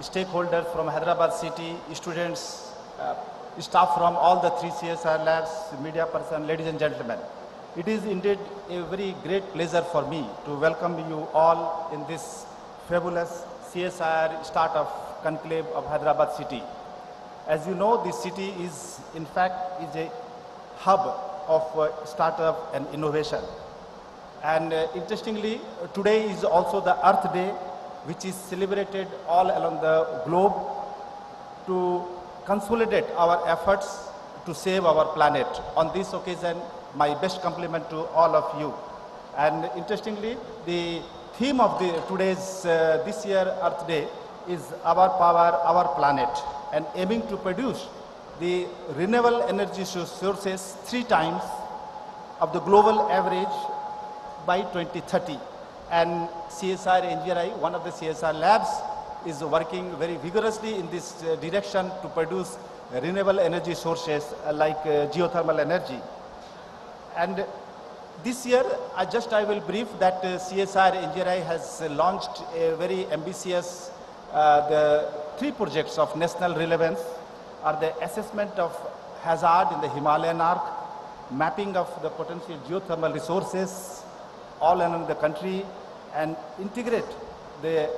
stakeholders from Hyderabad city, students, staff from all the 3 CSIR labs, media person, ladies and gentlemen. It is indeed a very great pleasure for me to welcome you all in this fabulous CSIR startup conclave of Hyderabad city. As you know, this city is in fact a hub of startup and innovation. And interestingly, today is also the Earth Day, which is celebrated all along the globe to consolidate our efforts to save our planet. On this occasion, my best compliment to all of you. And interestingly, the theme of today's this year Earth Day is Our Power, Our Planet, and aiming to produce the renewable energy sources 3 times of the global average by 2030. And CSIR-NGRI, one of the CSIR labs, is working very vigorously in this direction to produce renewable energy sources like geothermal energy. And this year, I will brief that CSIR-NGRI has launched a very ambitious, the 3 projects of national relevance are the assessment of hazard in the Himalayan arc, mapping of the potential geothermal resources all along the country, and integrate the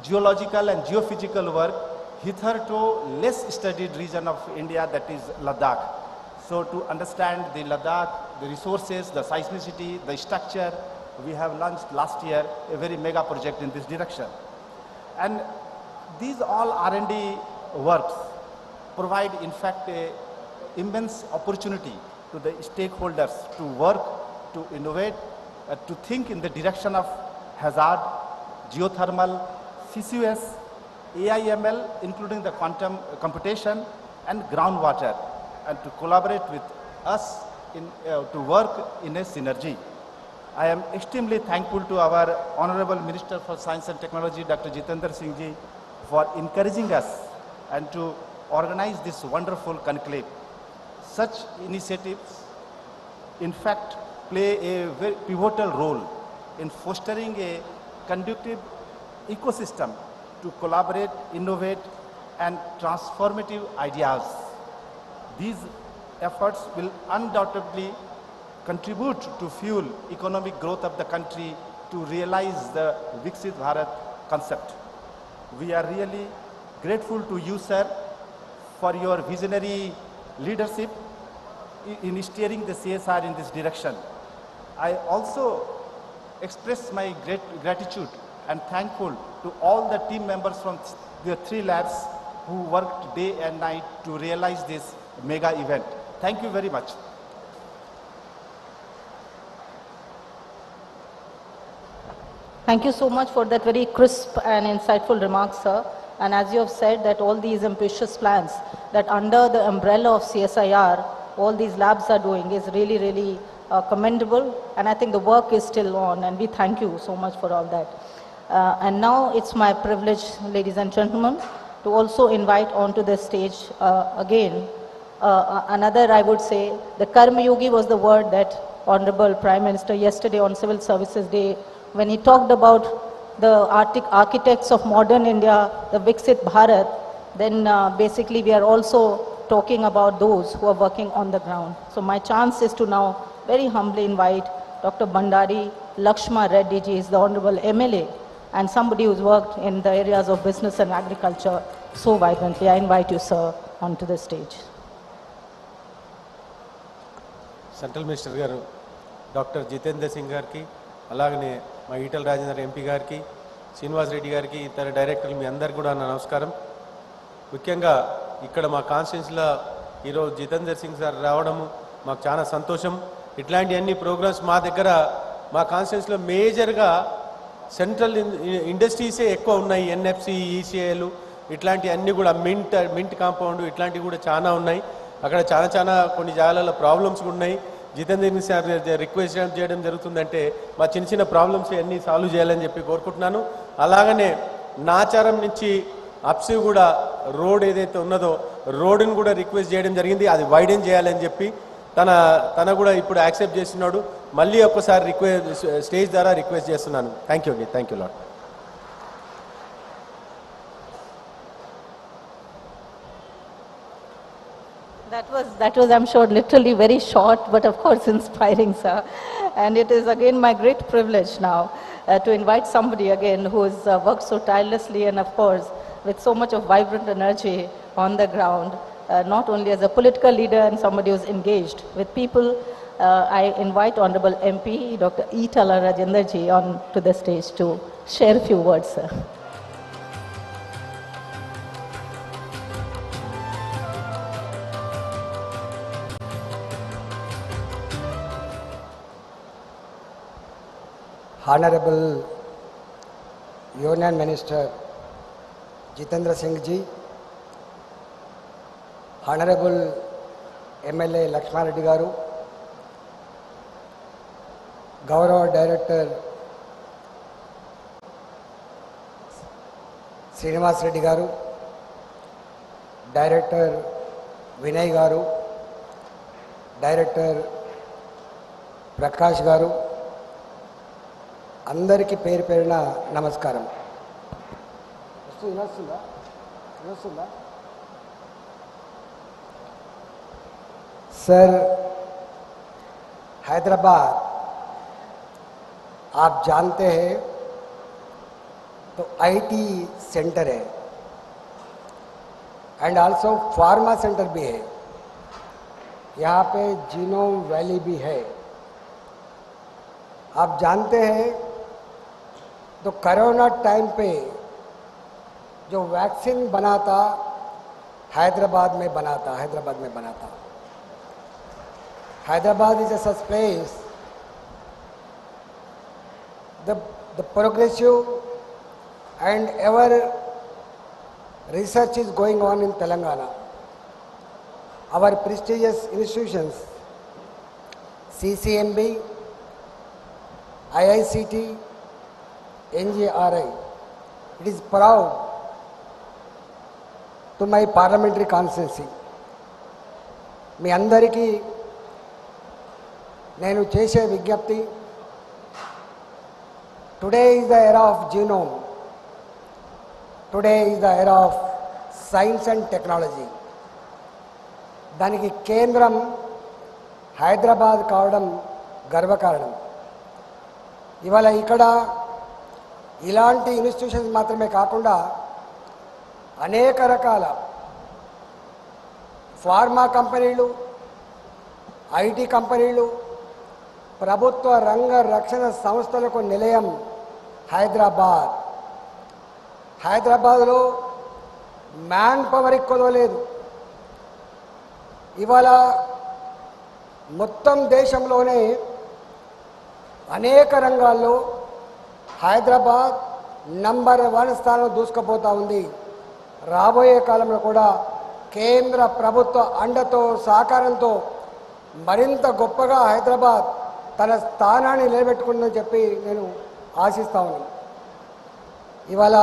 geological and geophysical work hitherto less studied region of India, that is Ladakh. So to understand the Ladakh, the resources, the seismicity, the structure, we have launched last year a very mega project in this direction. And these all R&D works provide in fact a immense opportunity to the stakeholders to work, to innovate, to think in the direction of hazard, geothermal, CCUS, AI/ML, including the quantum computation and groundwater, and to collaborate with us to work in a synergy. I am extremely thankful to our Honorable Minister for Science and Technology, Dr. Jitendra Singh ji, for encouraging us and to organize this wonderful conclave. Such initiatives, in fact, play a very pivotal role in fostering a conducive ecosystem to collaborate, innovate, and transformative ideas. These efforts will undoubtedly contribute to fuel economic growth of the country to realize the Viksit Bharat concept. We are really grateful to you, sir, for your visionary leadership in steering the CSIR in this direction. I also express my great gratitude and thankful to all the team members from the 3 labs who worked day and night to realize this mega event. Thank you very much. Thank you so much for that very crisp and insightful remarks, sir. And as you have said, that all these ambitious plans that under the umbrella of CSIR, all these labs are doing is really, really commendable. And I think the work is still on, and we thank you so much for all that. And now it's my privilege, ladies and gentlemen, to also invite onto the stage again another, I would say, the Karma Yogi was the word that Honorable Prime Minister yesterday on Civil Services Day, when he talked about the architects of modern India, the Viksit Bharat, then basically we are also talking about those who are working on the ground. So my chance is to now very humbly invite Dr. Bandari Lakshma Reddy ji, is the Honorable MLA and somebody who's worked in the areas of business and agriculture so vibrantly. I invite you, sir, onto the stage. Central minister గారు doctor Jitendra Singh గారికి, అలాగనే మా Etela Rajender MP గారికి, శ్రీనివాస్ రెడ్డి గారికి, ఇతర డైరెక్టర్లు మీ అందరికీ కూడా నా నమస్కారం. ముఖ్యంగా ఇక్కడ మా కాన్స్టిట్యున్సీలో ఈరోజు జితేంద్ర సింగ్ సార్ రావడము మాకు చాలా సంతోషం. ఇట్లాంటి అన్ని ప్రోగ్రామ్స్ మా దగ్గర మా కాన్స్టిట్యున్సీలో మేజర్గా సెంట్రల్ ఇండస్ట్రీసే ఎక్కువ ఉన్నాయి. ఎన్ఎఫ్సి, ఈసీఐలు ఇట్లాంటి అన్నీ కూడా మింట్ కాంపౌండ్ ఇట్లాంటివి కూడా చాలా ఉన్నాయి. అక్కడ చాలా కొన్ని జాగాలలో ప్రాబ్లమ్స్ కూడా ఉన్నాయి. జితేంద్ర సార్ రిక్వెస్ట్ చేయడం జరుగుతుందంటే మా చిన్న ప్రాబ్లమ్స్ అన్నీ సాల్వ్ చేయాలని చెప్పి కోరుకుంటున్నాను. అలాగనే నాచారం నుంచి అప్సి కూడా రోడ్ ఏదైతే ఉన్నదో రోడ్డును కూడా రిక్వెస్ట్ చేయడం జరిగింది, అది వైడెన్ చేయాలని చెప్పి తన కూడా ఇప్పుడు యాక్సెప్ట్ చేస్తున్నాడు. మళ్ళీ ఒక్కసారి స్టేజ్ ద్వారా రిక్వెస్ట్ చేస్తున్నాను. థ్యాంక్ యూ అండి. Thank you lot. That was, I'm sure, literally very short, but of course inspiring, sir. And it is again my great privilege now to invite somebody again who has worked so tirelessly and of course with so much of vibrant energy on the ground, not only as a political leader and somebody who's engaged with people. I invite Honorable MP Dr. Itala Rajendraji on to the stage to share a few words, sir. Honorable Union Minister Jitendra Singh ji, Honorable MLA Lakshman Reddy garu, Gaurav Director Srinivas Reddy garu, Director Vinay garu, Director Prakash garu, అందరికీ పేరు పేరున నమస్కారం. వినొస్తుందా? Sir, Hyderabad आप जानते हैं तो IT centre है and also pharma centre भी है. यहाँ पे जीनोम वैली भी है. आप जानते हैं तो कोरोना टाइम पे जो वैक्सीन बना था हैदराबाद में बना था. Hyderabad is a such place. The progressive and ever research is going on in Telangana. Our prestigious institutions, CCMB, IICT, NGRI. It is proud to my parliamentary constituency. మీ అందరికీ నేను చేసే విజ్ఞప్తి, today is the era of genome, today is the era of science and technology. దానికి కేంద్రం హైదరాబాద్ కావడం గర్వకారణం. ఇవాళ ఇక్కడ ఇలాంటి ఇన్స్టిట్యూషన్స్ మాత్రమే కాకుండా అనేక రకాల ఫార్మా కంపెనీలు, ఐటీ కంపెనీలు, ప్రభుత్వ రంగ రక్షణ సంస్థలకు నిలయం హైదరాబాద్. హైదరాబాద్లో మ్యాన్ పవర్ ఎక్కువ లేదు. ఇవాళ మొత్తం దేశంలోనే అనేక రంగాల్లో హైదరాబాద్ నంబర్ 1 స్థానంలో దూసుకుపోతూ ఉంది. రాబోయే కాలంలో కూడా కేంద్ర ప్రభుత్వ అండతో సహకారంతో మరింత గొప్పగా హైదరాబాద్ తన స్థానాన్ని నిలబెట్టుకుందని చెప్పి నేను ఆశిస్తా ఉన్నాను. ఇవాళ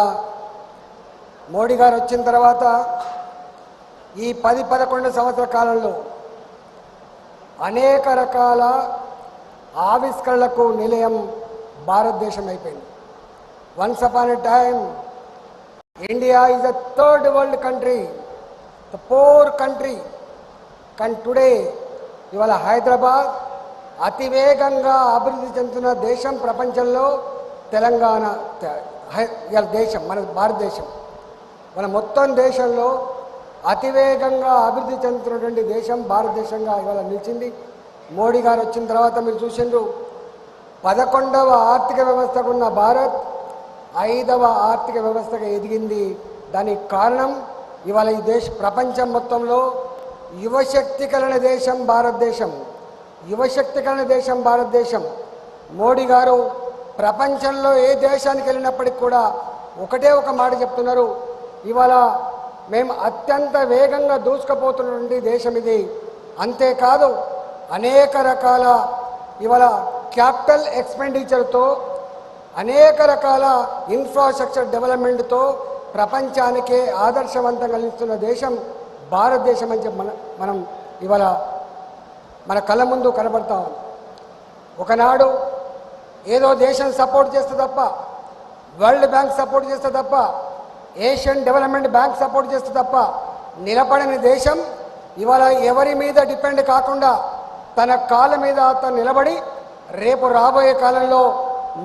మోడీ గారు వచ్చిన తర్వాత ఈ 10-11 సంవత్సరాల కాలంలో అనేక రకాల ఆవిష్కరణలకు నిలయం భారతదేశం అయిపోయింది. Once upon a time India is the third world country, the pour country. కానీ టుడే ఇవాళ హైదరాబాద్ అతివేగంగా అభివృద్ధి చెందుతున్న దేశం ప్రపంచంలో. తెలంగాణ దేశం, మన భారతదేశం, మన మొత్తం దేశంలో అతివేగంగా అభివృద్ధి చెందుతున్నటువంటి దేశం భారతదేశంగా ఇవాళ నిలిచింది. మోడీ గారు వచ్చిన తర్వాత మీరు చూసిండ్రు 11వ ఆర్థిక వ్యవస్థకు ఉన్న భారత్ 5వ ఆర్థిక వ్యవస్థగా ఎదిగింది. దానికి కారణం ఇవాళ ఈ ప్రపంచం మొత్తంలో యువశక్తి కలిగిన దేశం భారతదేశం. యువశక్తి కలిగిన దేశం భారతదేశం. మోడీ గారు ప్రపంచంలో ఏ దేశానికి వెళ్ళినప్పటికీ కూడా ఒకటే ఒక మాట చెప్తున్నారు, ఇవాళ మేము అత్యంత వేగంగా దూసుకుపోతున్నటువంటి దేశం ఇది. అంతేకాదు అనేక రకాల ఇవాళ క్యాపిటల్ ఎక్స్పెండిచర్తో అనేక రకాల ఇన్ఫ్రాస్ట్రక్చర్ డెవలప్మెంట్తో ప్రపంచానికే ఆదర్శవంతంగా నిలుస్తున్న దేశం భారతదేశం అని చెప్పి మనం ఇవాళ మన కళ్ళ ముందు కనబడతా ఉంది. ఒకనాడు ఏదో దేశం సపోర్ట్ చేస్తే తప్ప, వరల్డ్ బ్యాంక్ సపోర్ట్ చేస్తే తప్ప, ఏషియన్ డెవలప్మెంట్ బ్యాంక్ సపోర్ట్ చేస్తే తప్ప నిలబడని దేశం ఇవాళ ఎవరి మీద డిపెండ్ కాకుండా తన కాళ్ళ మీద తను నిలబడి రేపు రాబోయే కాలంలో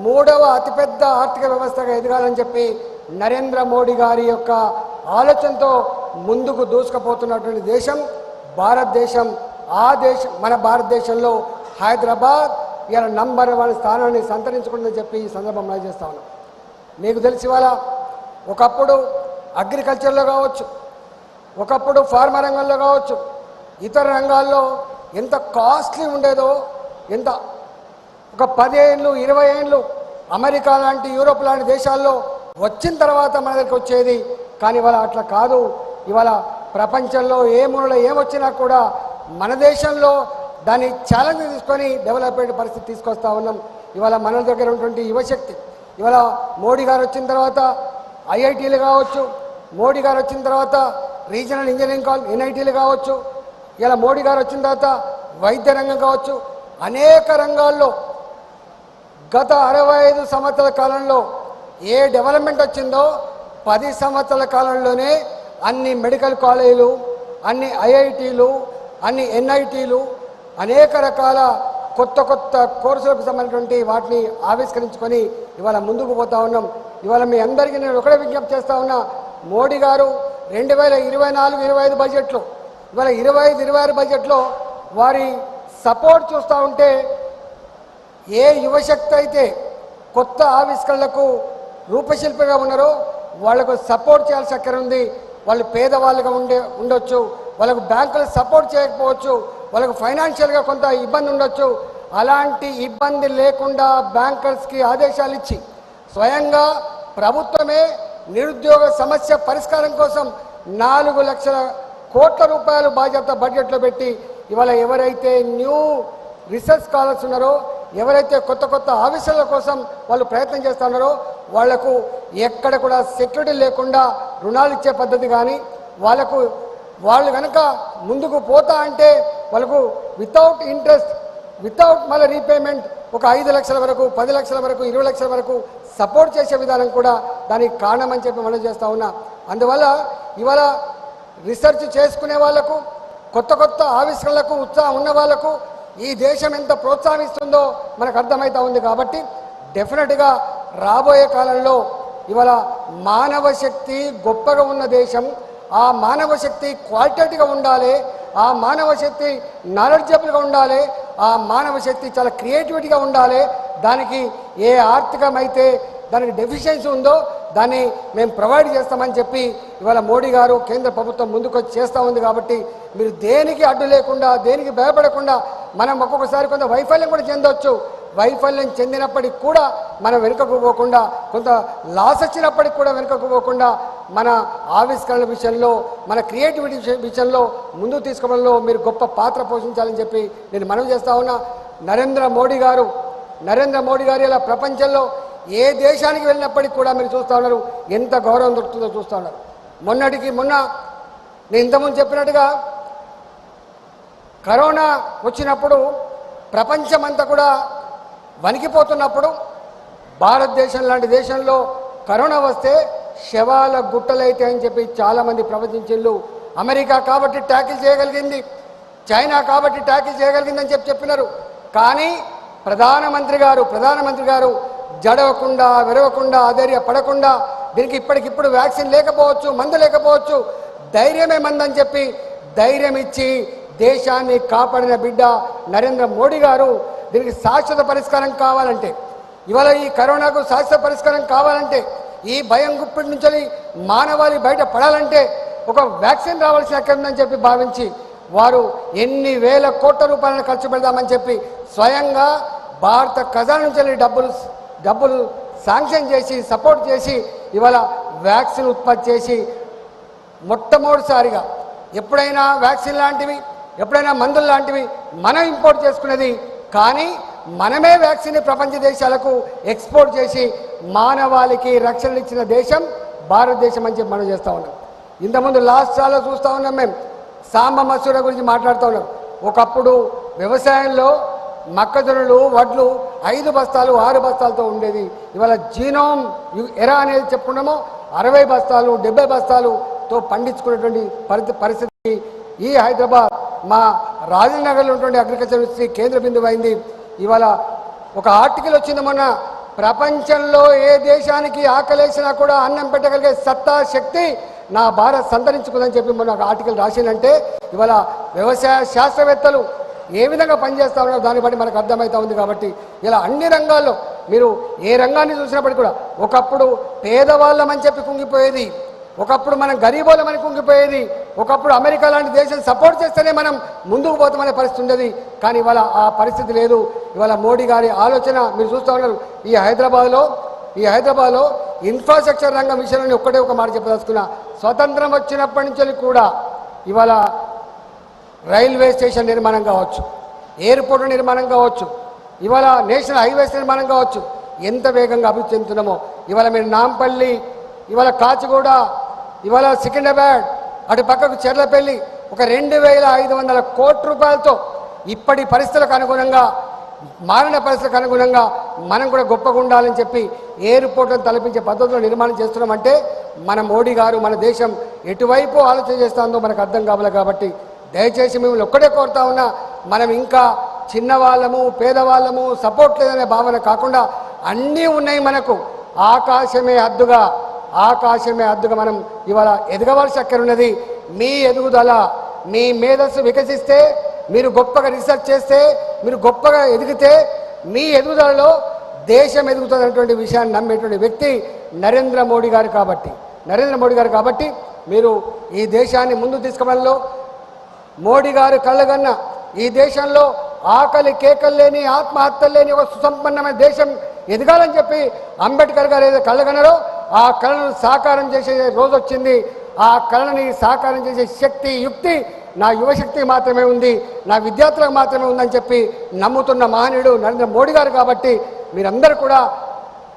3వ అతిపెద్ద ఆర్థిక వ్యవస్థగా ఎదగాలని చెప్పి నరేంద్ర మోడీ గారి యొక్క ఆలోచనతో ముందుకు దూసుకుపోతున్నటువంటి దేశం భారతదేశం. ఆ దేశం మన భారతదేశంలో హైదరాబాద్ ఇలా నంబర్ 1 స్థానాన్ని సంతరించుకుంటుందని చెప్పి ఈ సందర్భంలో చేస్తా ఉన్నాం. మీకు తెలిసి వాళ్ళ ఒకప్పుడు అగ్రికల్చర్లో కావచ్చు, ఒకప్పుడు ఫార్మా రంగంలో కావచ్చు, ఇతర రంగాల్లో ఎంత కాస్ట్లీ ఉండేదో, ఎంత ఒక 10 ఏళ్ళు 20 ఏళ్ళు అమెరికా లాంటి యూరోప్ లాంటి దేశాల్లో వచ్చిన తర్వాత మన దగ్గరికి వచ్చేది. కానీ ఇవాళ అట్లా కాదు. ఇవాళ ప్రపంచంలో ఏ మూలలో ఏమొచ్చినా కూడా మన దేశంలో దాన్ని ఛాలెంజ్ తీసుకొని డెవలప్మెంట్ పరిస్థితి తీసుకొస్తా ఉన్నాం. ఇవాళ మన దగ్గర ఉన్నటువంటి యువశక్తి ఇవాళ మోడీ గారు వచ్చిన తర్వాత ఐఐటీలు కావచ్చు, మోడీ గారు వచ్చిన తర్వాత రీజనల్ ఇంజనీరింగ్ కాలేజ్ ఎన్ఐటీలు కావచ్చు, ఇలా మోడీ గారు వచ్చిన తర్వాత వైద్య రంగం కావచ్చు, అనేక రంగాల్లో గత 65 సంవత్సరాల కాలంలో ఏ డెవలప్మెంట్ వచ్చిందో 10 సంవత్సరాల కాలంలోనే అన్ని మెడికల్ కాలేజీలు, అన్ని ఐఐటీలు, అన్ని ఎన్ఐటీలు, అనేక రకాల కొత్త కొత్త కోర్సులకు సంబంధించినటువంటి వాటిని ఆవిష్కరించుకొని ఇవాళ ముందుకు పోతా ఉన్నాం. ఇవాళ మీ అందరికీ నేను ఒకటే విజ్ఞప్తి చేస్తా ఉన్నా, మోడీ గారు 2024-25 బడ్జెట్లో ఇవాళ 25-26 బడ్జెట్లో వారి సపోర్ట్ చూస్తూ ఉంటే ఏ యువశక్తి అయితే కొత్త ఆవిష్కరణలకు రూపశిల్పిగా ఉన్నారో వాళ్లకు సపోర్ట్ చేయాల్సిన అక్కర ఉంది. వాళ్ళు పేదవాళ్ళుగా ఉండొచ్చు, వాళ్ళకు బ్యాంకులు సపోర్ట్ చేయకపోవచ్చు, వాళ్ళకు ఫైనాన్షియల్గా కొంత ఇబ్బంది ఉండొచ్చు. అలాంటి ఇబ్బంది లేకుండా బ్యాంకర్స్కి ఆదేశాలు ఇచ్చి స్వయంగా ప్రభుత్వమే నిరుద్యోగ సమస్య పరిష్కారం కోసం 4 లక్షల కోట్ల రూపాయలు బాధ్యత బడ్జెట్లో పెట్టి ఇవాళ ఎవరైతే న్యూ రీసెర్చ్ స్కాలర్స్ ఉన్నారో, ఎవరైతే కొత్త కొత్త ఆవిష్కరణల కోసం వాళ్ళు ప్రయత్నం చేస్తున్నారో వాళ్లకు ఎక్కడ కూడా సెక్యూరిటీ లేకుండా రుణాలు ఇచ్చే పద్ధతి కానీ, వాళ్ళు కనుక ముందుకు పోతా అంటే వాళ్ళకు వితౌట్ ఇంట్రెస్ట్, వితౌట్ మళ్ళీ రీపేమెంట్ ఒక 5 లక్షల వరకు, 10 లక్షల వరకు, 20 లక్షల వరకు సపోర్ట్ చేసే విధానం కూడా దానికి కారణం అని చెప్పి మనం చేస్తూ ఉన్నా. అందువల్ల ఇవాళ రీసెర్చ్ చేసుకునే వాళ్లకు, కొత్త కొత్త ఆవిష్కరణలకు ఉత్సాహం ఉన్న వాళ్లకు ఈ దేశం ఎంత ప్రోత్సాహిస్తుందో మనకు అర్థమవుతా ఉంది. కాబట్టి డెఫినెట్గా రాబోయే కాలంలో ఇవాళ మానవ శక్తి గొప్పగా ఉన్న దేశం, ఆ మానవ శక్తి క్వాలిటేటివ్గా ఉండాలి, ఆ మానవ శక్తి నాలెడ్జబుల్గా ఉండాలి, ఆ మానవ శక్తి చాలా క్రియేటివిటీగా ఉండాలి. దానికి ఏ ఆర్థికమైతే దానికి డెఫిషియన్సీ ఉందో దాన్ని మేము ప్రొవైడ్ చేస్తామని చెప్పి ఇవాళ మోడీ గారు కేంద్ర ప్రభుత్వం ముందుకు చేస్తూ ఉంది. కాబట్టి మీరు దేనికి అడ్డు లేకుండా, దేనికి భయపడకుండా, మనం ఒక్కొక్కసారి కొంత వైఫల్యం కూడా చెందవచ్చు. వైఫల్యం చెందినప్పటికి కూడా మనం వెనుకకు పోకుండా, కొంత లాస్ వచ్చినప్పటికి కూడా వెనుకకు పోకుండా మన ఆవిష్కరణల విషయంలో, మన క్రియేటివిటీ విషయంలో ముందుకు తీసుకోవడంలో మీరు గొప్ప పాత్ర పోషించాలని చెప్పి నేను మనవి చేస్తా ఉన్నా. నరేంద్ర మోడీ గారు ఇలా ప్రపంచంలో ఏ దేశానికి వెళ్ళినప్పటికీ కూడా మీరు చూస్తూ ఉన్నారు ఎంత గౌరవం దొరుకుతుందో చూస్తూ ఉన్నారు. మొన్న నేను ఇంతకుముందు చెప్పినట్టుగా కరోనా వచ్చినప్పుడు ప్రపంచమంతా కూడా వణికిపోతున్నప్పుడు భారతదేశం లాంటి దేశంలో కరోనా వస్తే శవాల గుట్టలైతే అని చెప్పి చాలామంది ప్రవచించిళ్ళు. అమెరికా కాబట్టి ట్యాకిల్ చేయగలిగింది, చైనా కాబట్టి ట్యాకిల్ చేయగలిగిందని చెప్పినారు. కానీ ప్రధానమంత్రి గారు జడవకుండా, వెరవకుండా, అధైర్య పడకుండా, దీనికి ఇప్పటికిప్పుడు వ్యాక్సిన్ లేకపోవచ్చు, మందు లేకపోవచ్చు, ధైర్యమే మందని చెప్పి ధైర్యం ఇచ్చి దేశాన్ని కాపాడిన బిడ్డ నరేంద్ర మోడీ గారు. దీనికి శాశ్వత పరిష్కారం కావాలంటే, ఇవాళ ఈ కరోనాకు శాశ్వత పరిష్కారం కావాలంటే, ఈ భయం గుప్పిటి నుంచి మానవాళి బయట పడాలంటే ఒక వ్యాక్సిన్ రావాల్సిన అక్కడ ఉందని చెప్పి భావించి వారు ఎన్ని వేల కోట్ల రూపాయలను ఖర్చు పెడదామని చెప్పి స్వయంగా భారత ఖజానా నుంచి డబ్బులు శాంక్షన్ చేసి సపోర్ట్ చేసి ఇవాళ వ్యాక్సిన్ ఉత్పత్తి చేసి మొట్టమొదటిసారిగా ఎప్పుడైనా వ్యాక్సిన్ లాంటివి, ఎప్పుడైనా మందులు లాంటివి మనం ఇంపోర్ట్ చేసుకునేది, కానీ మనమే వ్యాక్సిన్ ప్రపంచ దేశాలకు ఎక్స్పోర్ట్ చేసి మానవాళికి రక్షణ ఇచ్చిన దేశం భారతదేశం అని చెప్పి మనం చేస్తూ ఉన్నాం. ఇంతకుముందు రాష్ట్రాల్లో చూస్తూ ఉన్నాం, మేము సాంబ మసూర గురించి మాట్లాడుతూ ఉన్నాం. ఒకప్పుడు వ్యవసాయంలో మొక్కజొన్నలు వడ్లు 5 బస్తాలు 6 బస్తాలతో ఉండేది. ఇవాళ జీనోమ్ ఎరా అనేది చెప్పుకున్నామో 60 బస్తాలు 70 బస్తాలుతో పండించుకునేటువంటి పరిస్థితి ఈ హైదరాబాద్ మా రాజేంద్ర నగర్లో ఉన్నటువంటి అగ్రికల్చర్ యూనివర్సిటీ కేంద్ర బిందువు అయింది. ఇవాళ ఒక ఆర్టికల్ వచ్చింది మొన్న, ప్రపంచంలో ఏ దేశానికి ఆకలేసినా కూడా అన్నం పెట్టగలిగే సత్తా శక్తి నా భారత్ సంతరించుకుందని చెప్పి మొన్న ఒక ఆర్టికల్ రాసిందంటే ఇవాళ వ్యవసాయ శాస్త్రవేత్తలు ఏ విధంగా పనిచేస్తూ ఉన్నారో దాన్ని బట్టి మనకు అర్థమవుతూ ఉంది. కాబట్టి ఇలా అన్ని రంగాల్లో మీరు ఏ రంగాన్ని చూసినప్పటికీ కూడా ఒకప్పుడు పేదవాళ్ళమని చెప్పి కుంగిపోయేది, ఒకప్పుడు మనం గరీబోళ్ళమని కుంగిపోయేది, ఒకప్పుడు అమెరికా లాంటి దేశం సపోర్ట్ చేస్తేనే మనం ముందుకు పోతామనే పరిస్థితి ఉండేది. కానీ ఇవాళ ఆ పరిస్థితి లేదు. ఇవాళ మోడీ గారి ఆలోచన మీరు చూస్తూ ఉన్నారు. ఈ హైదరాబాద్లో ఇన్ఫ్రాస్ట్రక్చర్ రంగం విషయాన్ని ఒక్కటే ఒక మాట చెప్పదలుచుకున్నా. స్వతంత్రం వచ్చినప్పటి నుంచి కూడా ఇవాళ రైల్వే స్టేషన్ నిర్మాణం కావచ్చు, ఎయిర్పోర్ట్ నిర్మాణం కావచ్చు, ఇవాళ నేషనల్ హైవేస్ నిర్మాణం కావచ్చు, ఎంత వేగంగా అభివృద్ధి చెందుతున్నామో. ఇవాళ మీరు నాంపల్లి, ఇవాళ కాచిగూడ, ఇవాళ సికింద్రాబాద్, అటు పక్కకు చెర్లపల్లి ఒక 2500 కోట్ల రూపాయలతో ఇప్పటి పరిస్థితులకు అనుగుణంగా మారిన పరిస్థితులకు అనుగుణంగా మనం కూడా గొప్పగా ఉండాలని చెప్పి ఎయిర్పోర్ట్లను తలపించే పద్ధతిలో నిర్మాణం చేస్తున్నామంటే మన మోడీ గారు మన దేశం ఎటువైపు ఆలోచన చేస్తుందో మనకు అర్థం కావాలి. కాబట్టి దయచేసి మిమ్మల్ని ఒక్కడే కోరుతా ఉన్నా, మనం ఇంకా చిన్నవాళ్ళము పేదవాళ్ళము సపోర్ట్ లేదనే భావన కాకుండా అన్నీ ఉన్నాయి మనకు. ఆకాశమే హద్దుగా మనం ఇవాళ ఎదగవలసి అక్కడ ఉన్నది. మీ ఎదుగుదల, మీ మేధస్సు వికసిస్తే, మీరు గొప్పగా రీసెర్చ్ చేస్తే, మీరు గొప్పగా ఎదిగితే మీ ఎదుగుదలలో దేశం ఎదుగుతున్నటువంటి విషయాన్ని నమ్మేటువంటి వ్యక్తి నరేంద్ర మోడీ గారు. కాబట్టి మీరు ఈ దేశాన్ని ముందు తీసుకువెళ్ళలో మోడీ గారు కళ్ళగన్న ఈ దేశంలో ఆకలి కేకలు లేని ఆత్మహత్యలు లేని ఒక సుసంపన్నమైన దేశం ఎదగాలని చెప్పి అంబేద్కర్ గారు ఏదో కళ్ళగన్నారో ఆ కళను సాకారం చేసే రోజు వచ్చింది. ఆ కళని సాకారం చేసే శక్తి యుక్తి నా యువశక్తికి మాత్రమే ఉంది, నా విద్యార్థులకు మాత్రమే ఉందని చెప్పి నమ్ముతున్న మహనీయుడు నరేంద్ర మోడీ గారు. కాబట్టి మీరందరూ కూడా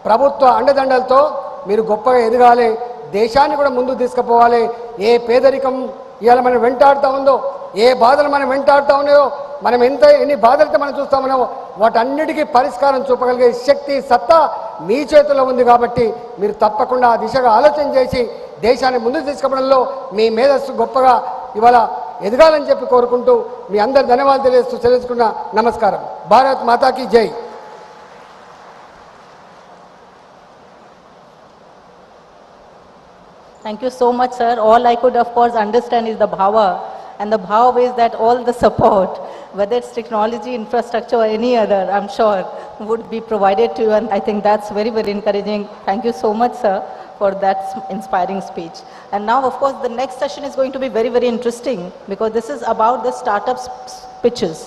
ప్రభుత్వ అండదండలతో మీరు గొప్పగా ఎదగాలి, దేశాన్ని కూడా ముందుకు తీసుకుపోవాలి. ఏ పేదరికం ఇవాళ మనం వెంటాడుతూ ఉందో, ఏ బాధలు మనం వెంటాడుతూ ఉన్నాయో, మనం ఎన్ని బాధలతో మనం చూస్తూ ఉన్నామో వాటన్నిటికీ పరిష్కారం చూపగలిగే శక్తి సత్తా మీ చేతుల్లో ఉంది. కాబట్టి మీరు తప్పకుండా ఆ దిశగా ఆలోచన చేసి దేశాన్ని ముందుకు తీసుకుపోవడంలో మీ మేధస్సు గొప్పగా ఇవాళ ఎదగాలని చెప్పి కోరుకుంటూ మీ అందరి ధన్యవాదాలు తెలియజేస్తూ తెలుసుకున్న నమస్కారం. భారత్ మాతాకి జై. Thank you so much, sir. All I could, of course, understand is the bhava. And the bhava is that all the support, whether it's technology, infrastructure or any other, I'm sure would be provided to you. And I think that's very, very encouraging. Thank you so much, sir, for that inspiring speech. And now, of course, the next session is going to be very, very interesting because this is about the startups pitches.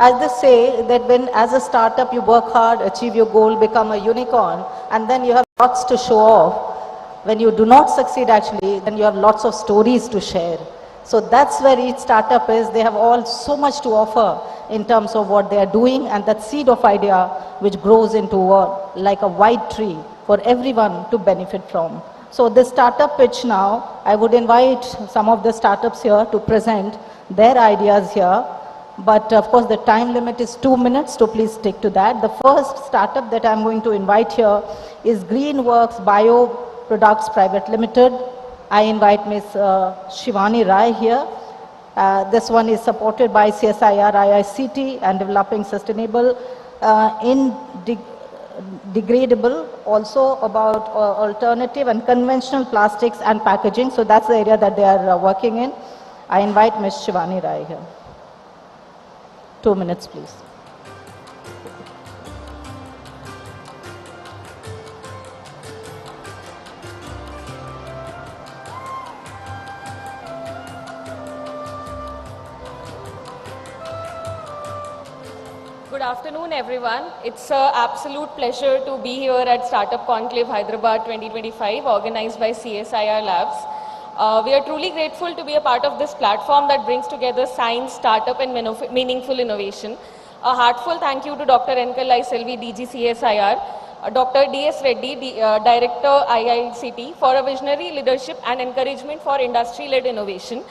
As they say that when as a startup you work hard, achieve your goal, become a unicorn, and then you have lots to show off. When you do not succeed actually, then you have lots of stories to share. So that's where each startup is. They have all so much to offer in terms of what they are doing, and that seed of idea which grows into like a wide tree for everyone to benefit from. So this startup pitch now, I would invite some of the startups here to present their ideas here. But of course the time limit is 2 minutes, so please stick to that. The first startup that I'm going to invite here is Greenworks Bio Products Private Limited. I invite Ms. Shivani Rai here. This one is supported by CSIR, IICT and Developing Sustainable degradable, also about alternative and conventional plastics and packaging. So that's the area that they are working in. I invite Ms. Shivani Rai here. 2 minutes, please. Good afternoon, everyone. It's an absolute pleasure to be here at Startup Conclave Hyderabad 2025, organized by CSIR Labs. We are truly grateful to be a part of this platform that brings together science, startup, and meaningful innovation. A heartfelt thank you to Dr. N. Selvi, DG CSIR, Dr. D.S. Reddy, Director IICT, for a visionary leadership and encouragement for industry-led innovation.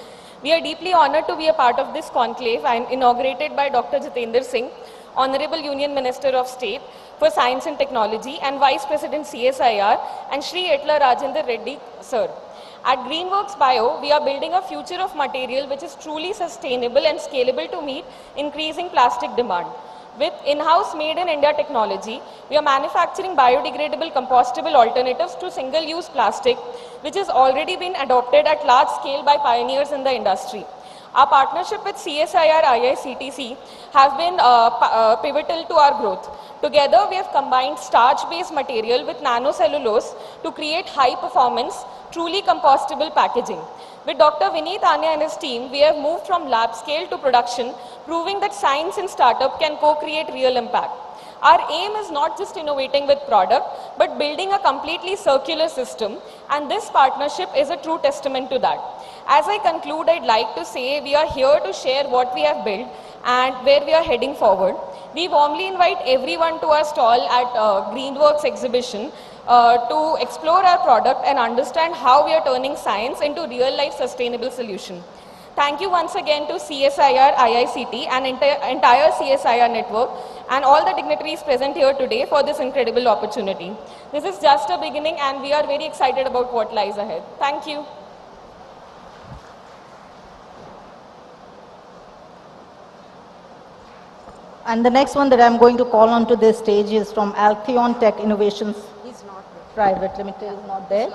We are deeply honored to be a part of this conclave and inaugurated by Dr. Jitendra Singh, Honorable Union Minister of State for Science and Technology and Vice President CSIR, and Shri Etla Rajendra Reddy, sir. At Greenworks Bio, we are building a future of material which is truly sustainable and scalable to meet increasing plastic demand. With in-house made in India technology, we are manufacturing biodegradable compostable alternatives to single-use plastic, which has already been adopted at large scale by pioneers in the industry. Our partnership with CSIR IICT has been pivotal to our growth. Together, we have combined starch-based material with nanocellulose to create high-performance, truly compostable packaging. With Dr. Vineet Anya and his team, we have moved from lab scale to production, proving that science and startup can co-create real impact. Our aim is not just innovating with product, but building a completely circular system, and this partnership is a true testament to that. As I conclude, I'd like to say we are here to share what we have built and where we are heading forward. We warmly invite everyone to our stall at Greenworks exhibition to explore our product and understand how we are turning science into real-life sustainable solution. Thank you once again to CSIR, IICT and entire CSIR network and all the dignitaries present here today for this incredible opportunity. This is just a beginning and we are very excited about what lies ahead. Thank you. And the next one that I'm going to call onto this stage is from Altheon Tech Innovations Private Limited. Is not there.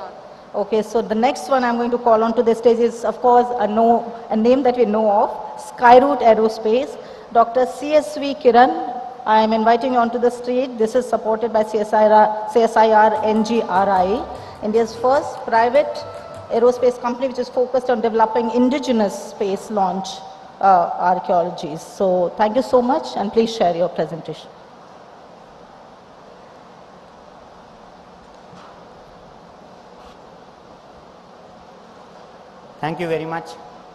Okay, so the next one I'm going to call onto this stage is, of course, a name that we know of, Skyroot Aerospace. Dr. CSV Kiran, I am inviting you onto the stage. This is supported by CSIR NGRI, India's first private aerospace company which is focused on developing indigenous space launch archaeologies. So thank you so much and please share your presentation. Thank you very much.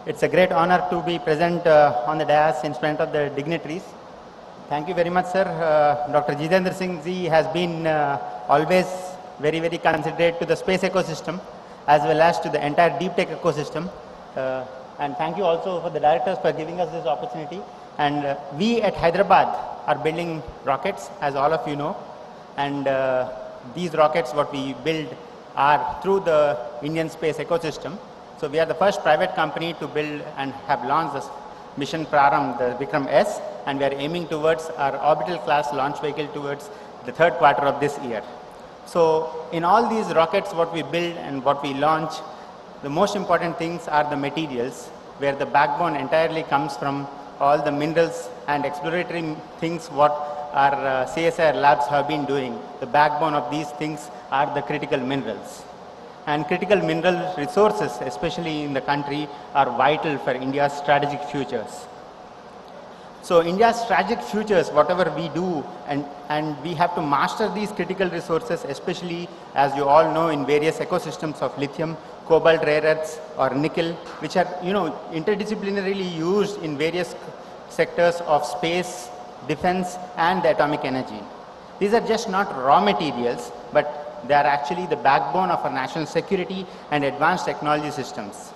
It's a great honor to be present on the dais in front of the dignitaries. Thank you very much, sir. Dr. Jitendra Singh ji has been always very, very considerate to the space ecosystem as well as to the entire deep tech ecosystem. And thank you also for the directors for giving us this opportunity. And we at Hyderabad are building rockets, as all of you know. And these rockets, what we build, are through the Indian space ecosystem. So we are the first private company to build and have launched this mission Praram, the Vikram S, and we are aiming towards our orbital class launch vehicle towards the third quarter of this year. So in all these rockets, what we build and what we launch, the most important things are the materials, where the backbone entirely comes from all the minerals and exploratory things what our CSIR labs have been doing. The backbone of these things are the critical minerals. And critical mineral resources, especially in the country, are vital for India's strategic futures. So India's strategic futures, whatever we do, and we have to master these critical resources, especially as you all know in various ecosystems of lithium, cobalt rare earths or nickel, which are interdisciplinarily used in various sectors of space, defense and the atomic energy. These are just not raw materials, but they are actually the backbone of our national security and advanced technology systems.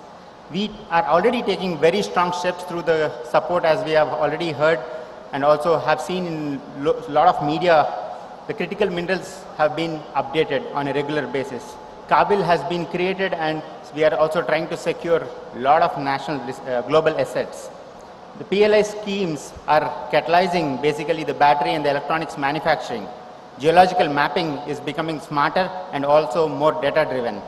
We are already taking very strong steps through the support, as we have already heard and also have seen in a lot of media. The critical minerals have been updated on a regular basis. Kabil has been created and we are also trying to secure a lot of national global assets. The PLI schemes are catalyzing basically the battery and the electronics manufacturing. geological mapping is becoming smarter and also more data driven.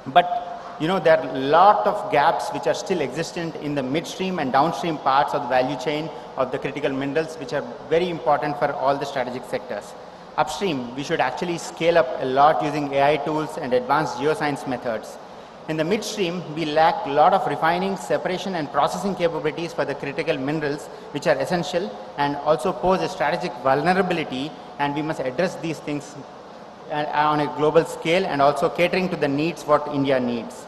But there are a lot of gaps which are still existent in the midstream and downstream parts of the value chain of the critical minerals, which are very important for all the strategic sectors. Upstream, we should actually scale up a lot using AI tools and advanced geoscience methods. In the midstream, we lack a lot of refining, separation and processing capabilities for the critical minerals, which are essential and also pose a strategic vulnerability, and we must address these things on a global scale and also catering to the needs what India needs.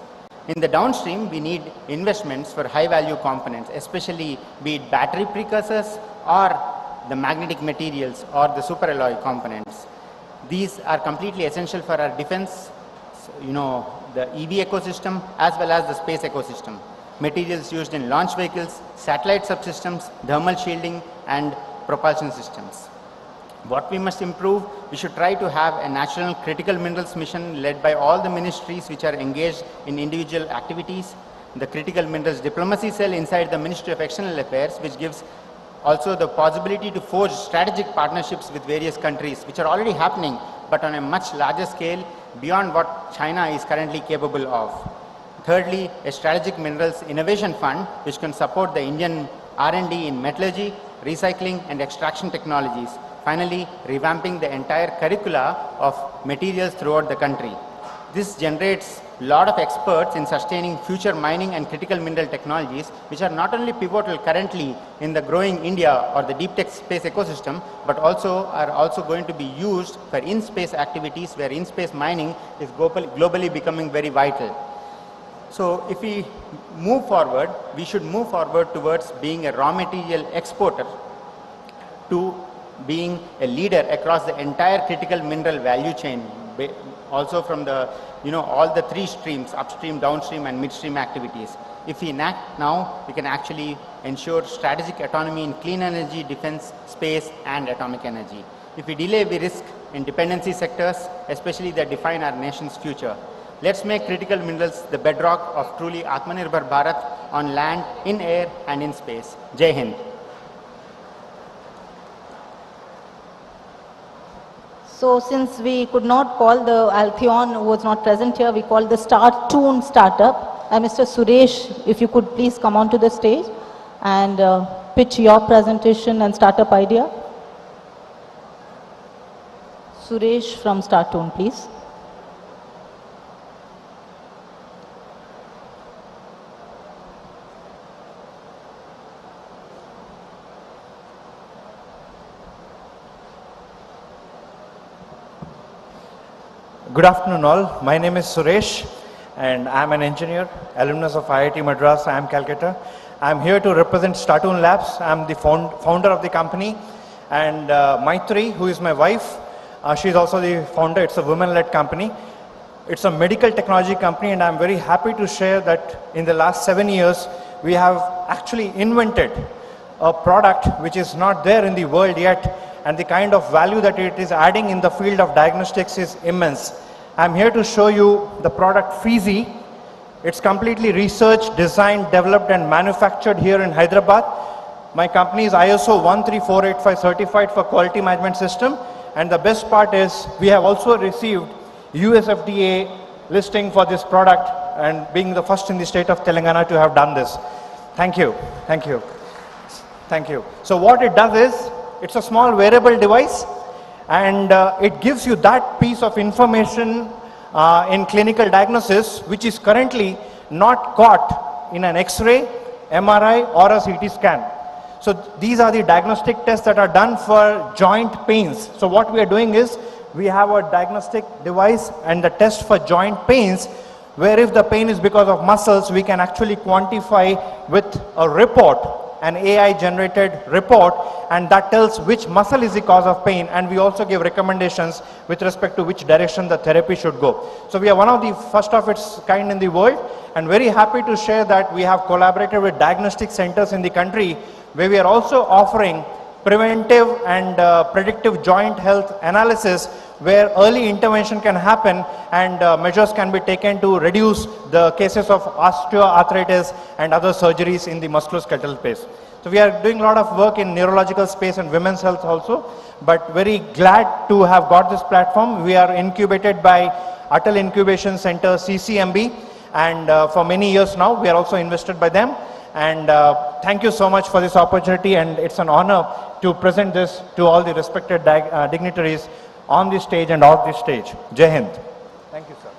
In the downstream, we need investments for high value components, especially be it battery precursors or the magnetic materials or the superalloy components. These are completely essential for our defense, the EV ecosystem as well as the space ecosystem. Materials used in launch vehicles, satellite subsystems, thermal shielding and propulsion systems. What we must improve, we should try to have a national critical minerals mission led by all the ministries which are engaged in individual activities. The critical minerals diplomacy cell inside the Ministry of External Affairs, which gives also the possibility to forge strategic partnerships with various countries, which are already happening, but on a much larger scale beyond what China is currently capable of. Thirdly, a strategic minerals innovation fund, which can support the Indian R&D in metallurgy, recycling and extraction technologies. Finally, revamping the entire curricula of materials throughout the country. This generates a lot of experts in sustaining future mining and critical mineral technologies, which are not only pivotal currently in the growing India or the deep tech space ecosystem, but are also going to be used for in-space activities where in-space mining is globally becoming very vital. So if we move forward, we should move forward towards being a raw material exporter to being a leader across the entire critical mineral value chain, also from the, all the three streams, upstream, downstream and midstream activities. If we enact now, we can actually ensure strategic autonomy in clean energy, defense, space and atomic energy. If we delay, we risk in dependency sectors, especially that define our nation's future. Let's make critical minerals the bedrock of truly Atmanirbhar Bharat on land, in air and in space. Jai Hind. So since we could not call the Altheon who was not present here, we called the StarTune startup. Mr. Suresh, if you could please come onto the stage and pitch your presentation and startup idea. Suresh from StarTune, please. Good afternoon all. My name is Suresh and I am an engineer, alumnus of IIT Madras, IIM Calcutta. I am here to represent StarTune Labs. I am the founder of the company, and Maitri, who is my wife, she is also the founder. It's a women-led company. It's a medical technology company, and I am very happy to share that in the last 7 years, we have actually invented a product which is not there in the world yet, and the kind of value that it is adding in the field of diagnostics is immense. I'm here to show you the product Feezy. It's completely researched, designed, developed and manufactured here in Hyderabad. My company is ISO 13485 certified for quality management system, and the best part is we have also received US FDA listing for this product, and being the first in the state of Telangana to have done this. Thank you. Thank you. Thank you. So what it does is, it's a small wearable device, and it gives you that piece of information in clinical diagnosis which is currently not caught in an X-ray, MRI or a CT scan. So these are the diagnostic tests that are done for joint pains. So what we are doing is, we have a diagnostic device and the test for joint pains, where if the pain is because of muscles, we can actually quantify with a report, an AI generated report, and that tells which muscle is the cause of pain, and we also give recommendations with respect to which direction the therapy should go. So we are one of the first of its kind in the world, and very happy to share that we have collaborated with diagnostic centers in the country, where we are also offering preventive and predictive joint health analysis, where early intervention can happen and measures can be taken to reduce the cases of osteoarthritis and other surgeries in the musculoskeletal space. So we are doing a lot of work in neurological space and women's health also, but very glad to have got this platform. We are incubated by Atal Incubation Center, CCMB, and for many years now, we are also invested by them. And thank you so much for this opportunity, and it's an honor to present this to all the respected dignitaries on this stage and off this stage. Jai Hind. Thank you, sir.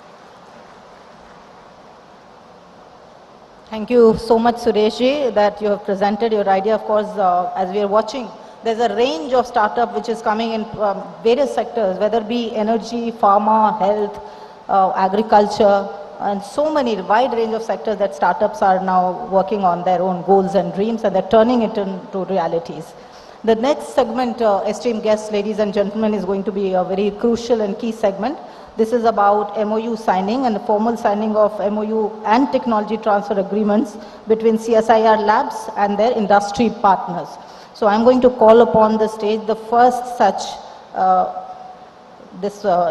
Thank you so much, Sureshji, that you have presented your idea. Of course, as we are watching, there's a range of startup which is coming in various sectors, whether it be energy, pharma, health, agriculture, and so many wide range of sectors that startups are now working on their own goals and dreams, and they're turning it into realities. The next segment, esteemed guests, ladies and gentlemen, is going to be a very crucial and key segment. This is about MOU signing and the formal signing of MOU and technology transfer agreements between CSIR labs and their industry partners. So I'm going to call upon the stage the first such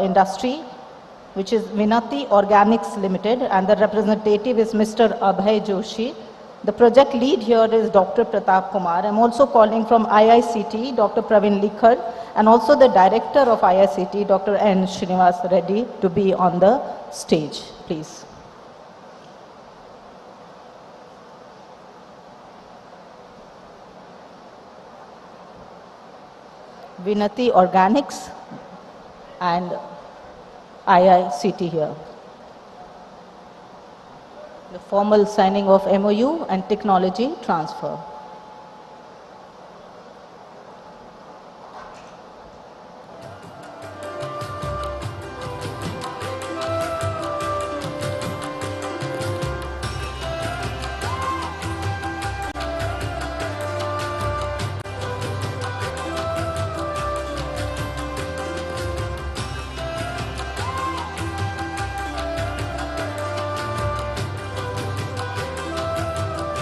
industry, which is Vinati Organics Limited, and the representative is Mr. Abhay Joshi. The project lead here is Dr. Pratap Kumar. I'm also calling from IICT, Dr. Praveen Likhar, and also the director of IICT, Dr. N. Srinivas Reddy, to be on the stage, please. Vinati Organics and IICT here. The formal signing of MOU and technology transfer.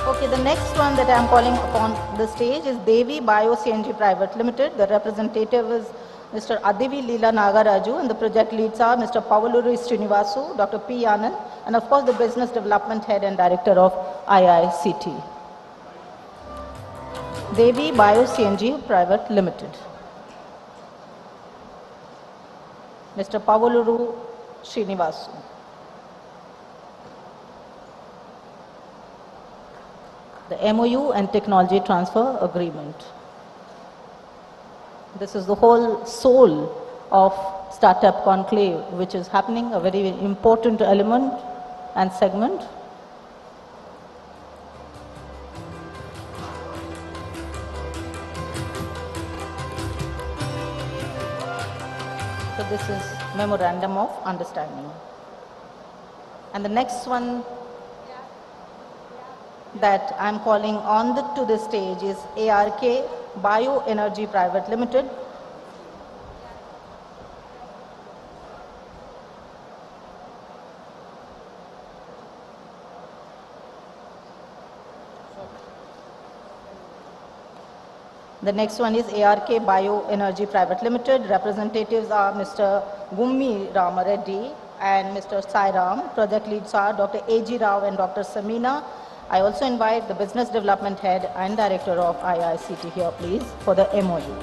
Okay, the next one that I am calling upon the stage is Devi Bio CNG Private Limited. The representative is Mr. Adivi Leela Nagaraju, and the project leads are Mr. Pavaluri Srinivasu, Dr. P. Anand, and of course the Business Development Head and Director of IICT. Devi Bio CNG Private Limited. Mr. Pavaluru Srinivasu. The MOU and technology transfer agreement. This is the whole soul of Startup Conclave, which is happening, a very important element and segment. So this is Memorandum of Understanding. And the next one that I'm calling on to the stage is ARK Bioenergy Private Limited. The next one is ARK Bioenergy Private Limited. Representatives are Mr. Gummi Ramareddy and Mr. Sairam. Project leads are Dr. A.G. Rao and Dr. Samina. I also invite the Business Development Head and Director of IICT here, please, for the MOU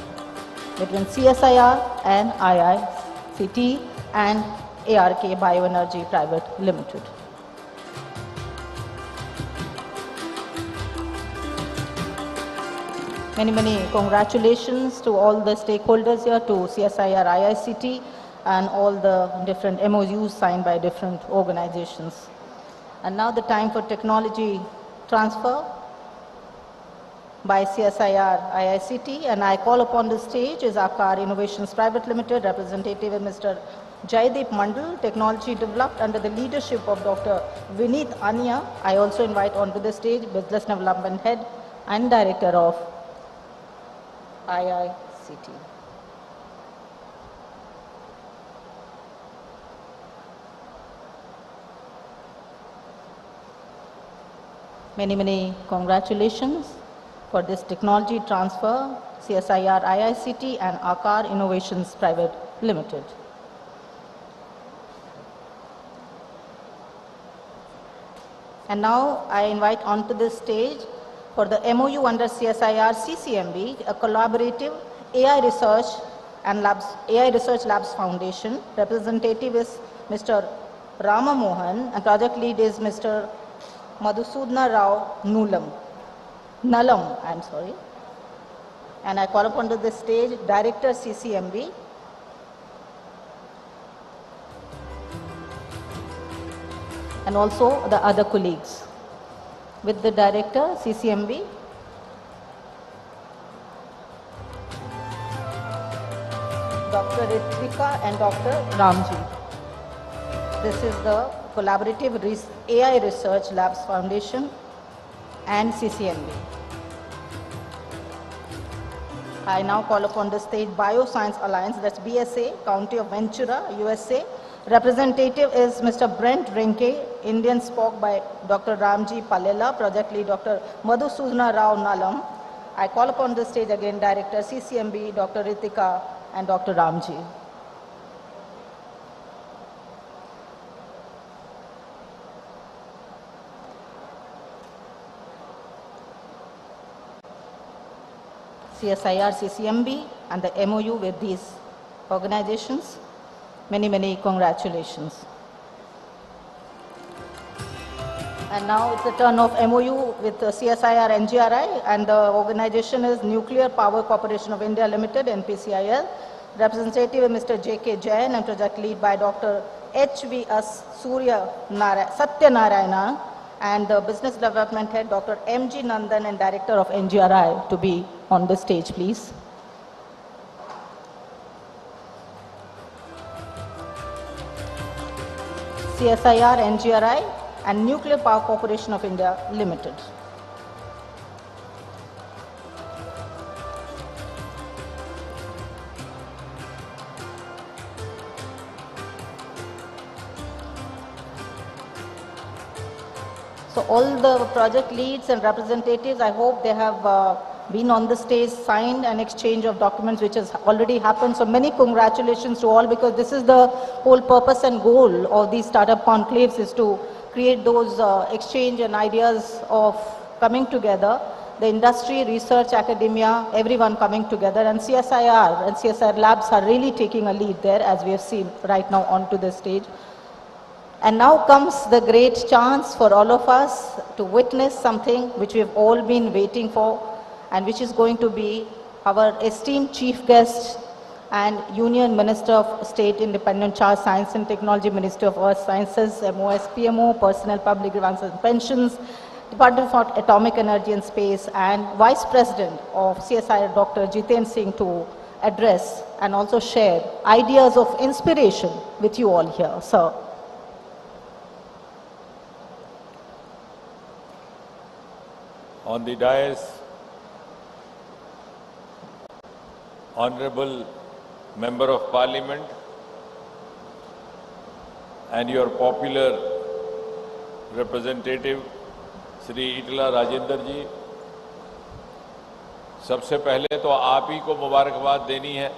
between CSIR and IICT and ARK Bioenergy Private Limited. Many congratulations to all the stakeholders here, to CSIR, IICT, and all the different MOUs signed by different organizations. And now the time for technology transfer by CSIR IICT, and I call upon the stage is Akar Innovations Private Limited, representative is Mr. Jaideep Mandal, technology developed under the leadership of Dr. Vineet Ania. I also invite onto the stage Business Development Head and Director of IICT. Many congratulations for this technology transfer, CSIR IICT and Akar Innovations Private Limited. And now I invite onto the stage for the MOU under CSIR CCMB, a collaborative AI Research Labs Foundation. Representative is Mr. Rama Mohan and project lead is Mr. Madhusudana Rao Nalam, I'm sorry. And I call upon to the stage Director CCMB, and also the other colleagues. With the Director CCMB, Dr. Ritvika and Dr. Ramji. This is the Collaborative AI Research Labs Foundation and CCMB. I now call upon the State Bioscience Alliance, that's BSA, County of Ventura, USA. Representative is Mr. Brent Rinke, Indian spoke by Dr. Ramji Palela, project lead Dr. Madhusudana Rao Nalam. I call upon the stage again Director CCMB, Dr. Ritika and Dr. Ramji. CSIR, CCMB and the MOU with these organizations. Many, many congratulations. And now it's the turn of MOU with CSIR NGRI, and the organization is Nuclear Power Corporation of India Limited, NPCIL. Representative is Mr. J.K. Jain and project lead by Dr. H.V.S. Satyanarayana, and the business development head Dr. M.G. Nandan and director of NGRI to be on the stage, please. CSIR, NGRI and Nuclear Power Corporation of India Limited. So all the project leads and representatives, I hope they have been on the stage, signed an exchange of documents which has already happened. So many congratulations to all, because this is the whole purpose and goal of these startup conclaves, is to create those exchange and ideas of coming together. The industry, research, academia, everyone coming together, and CSIR and CSIR labs are really taking a lead there, as we have seen right now onto the stage. And now comes the great chance for all of us to witness something which we have all been waiting for, and which is going to be our esteemed chief guest and Union Minister of State Independent Charge Science and Technology, Minister of Earth Sciences, MOS, PMO, Personnel, Public Grievances and Pensions, Department for Atomic Energy and Space, and Vice President of CSIR, Dr. Jiten Singh, to address and also share ideas of inspiration with you all here. Sir. On the dais, Honorable Member of Parliament and your popular representative Shri इटला Rajendra जी, सबसे पहले तो आप ही को मुबारकबाद देनी है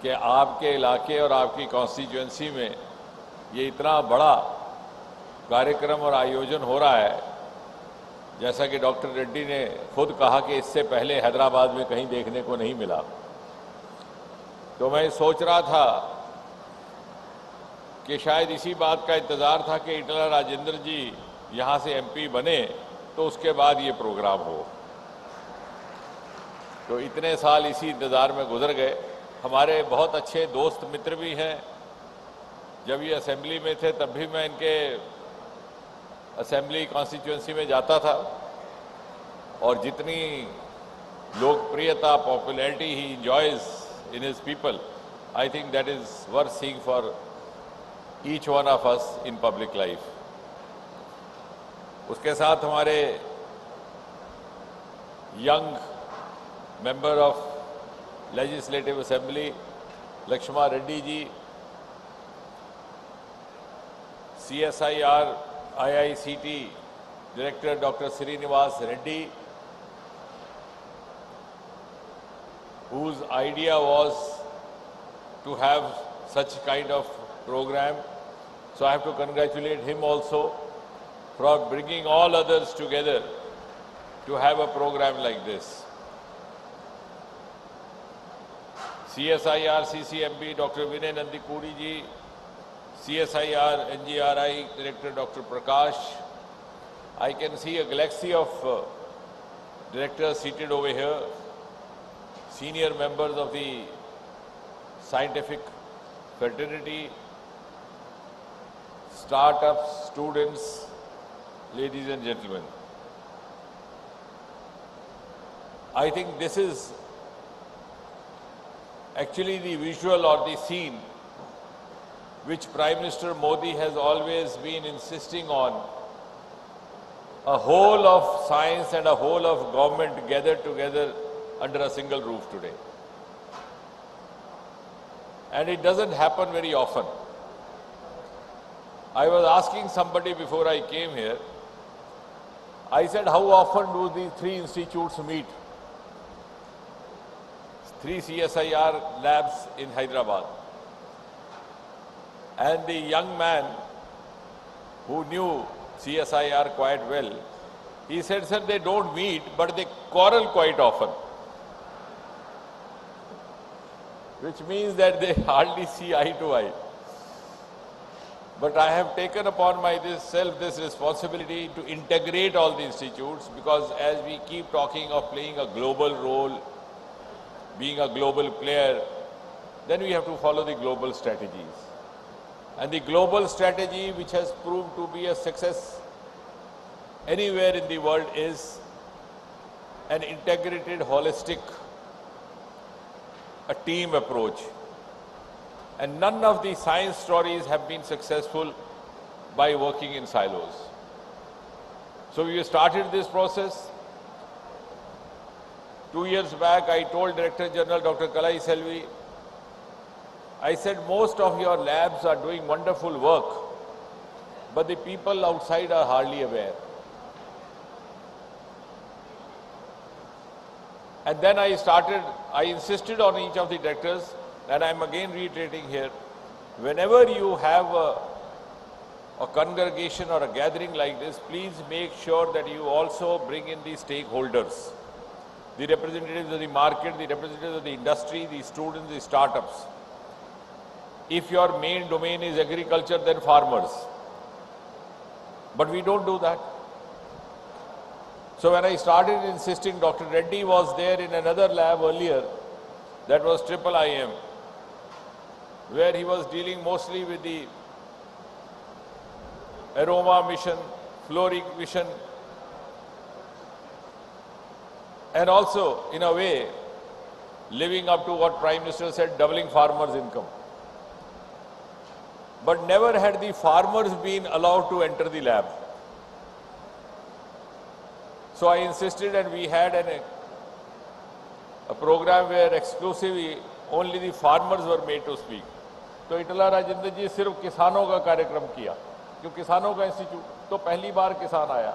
कि आपके इलाके और आपकी कॉन्स्टिट्यूएंसी में ये इतना बड़ा कार्यक्रम और आयोजन हो रहा है। जैसा कि डॉक्टर रेड्डी ने खुद कहा कि इससे पहले हैदराबाद में कहीं देखने को नहीं मिला। तो मैं सोच रहा था कि शायद इसी बात का इंतज़ार था कि इटला राजेंद्र जी यहाँ से एमपी बने तो उसके बाद ये प्रोग्राम हो। तो इतने साल इसी इंतज़ार में गुजर गए। हमारे बहुत अच्छे दोस्त मित्र भी हैं। जब ये असेंबली में थे तब भी मैं इनके असेंबली कॉन्स्टिट्यूएंसी में जाता था, और जितनी लोकप्रियता, popularity he enjoys in his people, I think that is worth seeing for each one of us in public life. उसके साथ हमारे young member of Legislative Assembly Laxma Reddy ji, CSIR IICT Director Dr. Srinivas Reddy, whose idea was to have such kind of program. So I have to congratulate him also. for bringing all others together to have a program like this. CSIR, CCMB, Dr. Vinay Nandikuri ji, CSIR, NGRI, Director Dr. Prakash. I can see a galaxy of directors seated over here, senior members of the scientific fraternity, startups, students, ladies and gentlemen. I think this is actually the visual or the scene which Prime Minister Modi has always been insisting on. A whole of science and a whole of government gathered together under a single roof today. And it doesn't happen very often. I was asking somebody before I came here, I said, how often do these three institutes meet? Three CSIR labs in Hyderabad. And the young man who knew CSIR quite well, he said, sir, they don't meet, but they quarrel quite often. Which means that they hardly see eye to eye. But I have taken upon myself this responsibility to integrate all the institutes, because as we keep talking of playing a global role, being a global player, then we have to follow the global strategies. And the global strategy which has proved to be a success anywhere in the world is an integrated, holistic, a team approach. And none of the science stories have been successful by working in silos. So we started this process. 2 years back, I told Director General Dr. Kalai Selvi, I said, most of your labs are doing wonderful work, but the people outside are hardly aware. And then I insisted on each of the directors, and I'm again reiterating here, whenever you have a congregation or a gathering like this, please make sure that you also bring in the stakeholders, the representatives of the market, the representatives of the industry, the students, the startups. If your main domain is agriculture, then farmers. But we don't do that. So when I started insisting, Dr. Reddy was there in another lab earlier, that was IIM, where he was dealing mostly with the aroma mission, floric mission, and also, in a way, living up to what Prime Minister said, doubling farmers' income. But never had the farmers been allowed to enter the lab. So I insisted, and we had a program where exclusively only the farmers were made to speak. तो इटला राजेंद्र जी सिर्फ किसानों का कार्यक्रम किया, जो किसानों का institute, तो पहली बार किसान आया.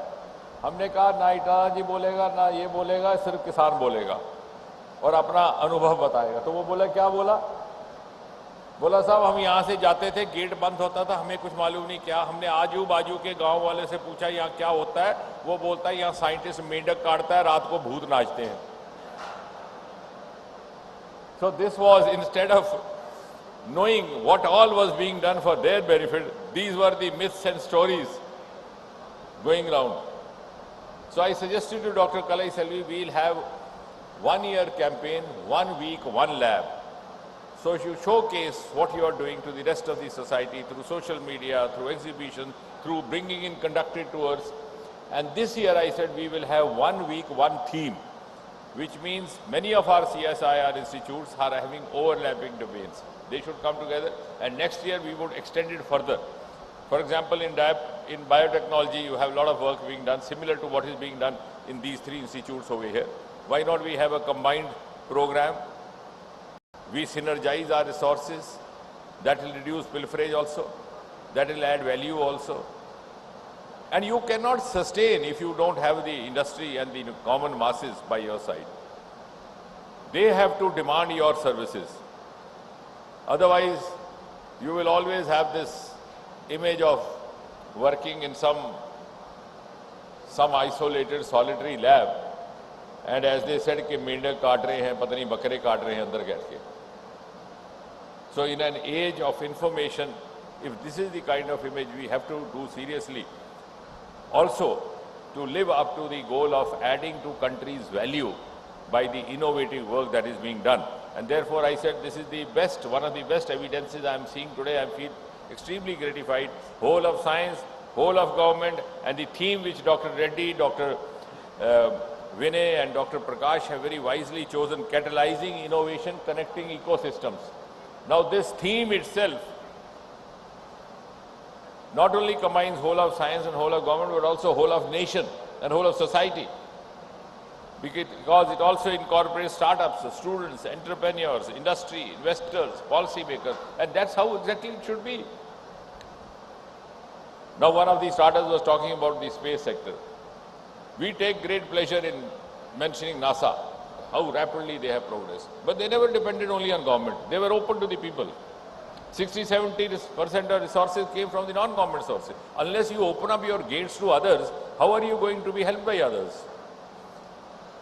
हमने कहा ना इटला जी बोलेगा ना ये बोलेगा, सिर्फ किसान बोलेगा और अपना अनुभव बताएगा. तो वो बोला, क्या बोला? बोला, साहब हम यहाँ से जाते थे, गेट बंद होता था, हमें कुछ मालूम नहीं क्या. हमने आजू बाजू के गांव वाले से पूछा यहाँ क्या होता है. वो बोलता है यहाँ साइंटिस्ट मेंढक काटता है, रात को भूत नाचते हैं. So this was, instead of knowing what all was being done for their benefit, these were the myths and stories going round. So I suggested to Dr. Kalai Selvi, we'll have 1 year campaign, 1 week, 1 lab. So you showcase what you are doing to the rest of the society through social media, through exhibition, through bringing in conducted tours. And this year I said we will have 1 week, 1 theme, which means many of our CSIR institutes are having overlapping domains. They should come together, and next year we would extend it further. For example, in biotechnology, you have a lot of work being done, similar to what is being done in these 3 institutes over here. Why not we have a combined program? We synergize our resources. That will reduce pilferage also. That will add value also. And you cannot sustain if you don't have the industry and the common masses by your side. They have to demand your services. Otherwise, you will always have this image of working in some some isolated solitary lab, and as they said कि मेंढक काट रहे हैं, पता नहीं बकरे काट रहे हैं अंदर बैठ के. So in an age of information, if this is the kind of image we have to do seriously, also to live up to the goal of adding to country's value by the innovative work that is being done. And therefore I said this is the best, one of the best evidences I am seeing today. I feel extremely gratified. Whole of science, whole of government, and the theme which Dr. Reddy, Dr. Vinay and Dr. Prakash have very wisely chosen, catalyzing innovation, connecting ecosystems. Now this theme itself not only combines whole of science and whole of government, but also whole of nation and whole of society. Because it also incorporates startups, students, entrepreneurs, industry, investors, policymakers, and that's how exactly it should be. Now one of the startups was talking about the space sector. We take great pleasure in mentioning NASA, how rapidly they have progressed. But they never depended only on government. They were open to the people. 60-70% of resources came from the non-government sources. Unless you open up your gates to others, how are you going to be helped by others?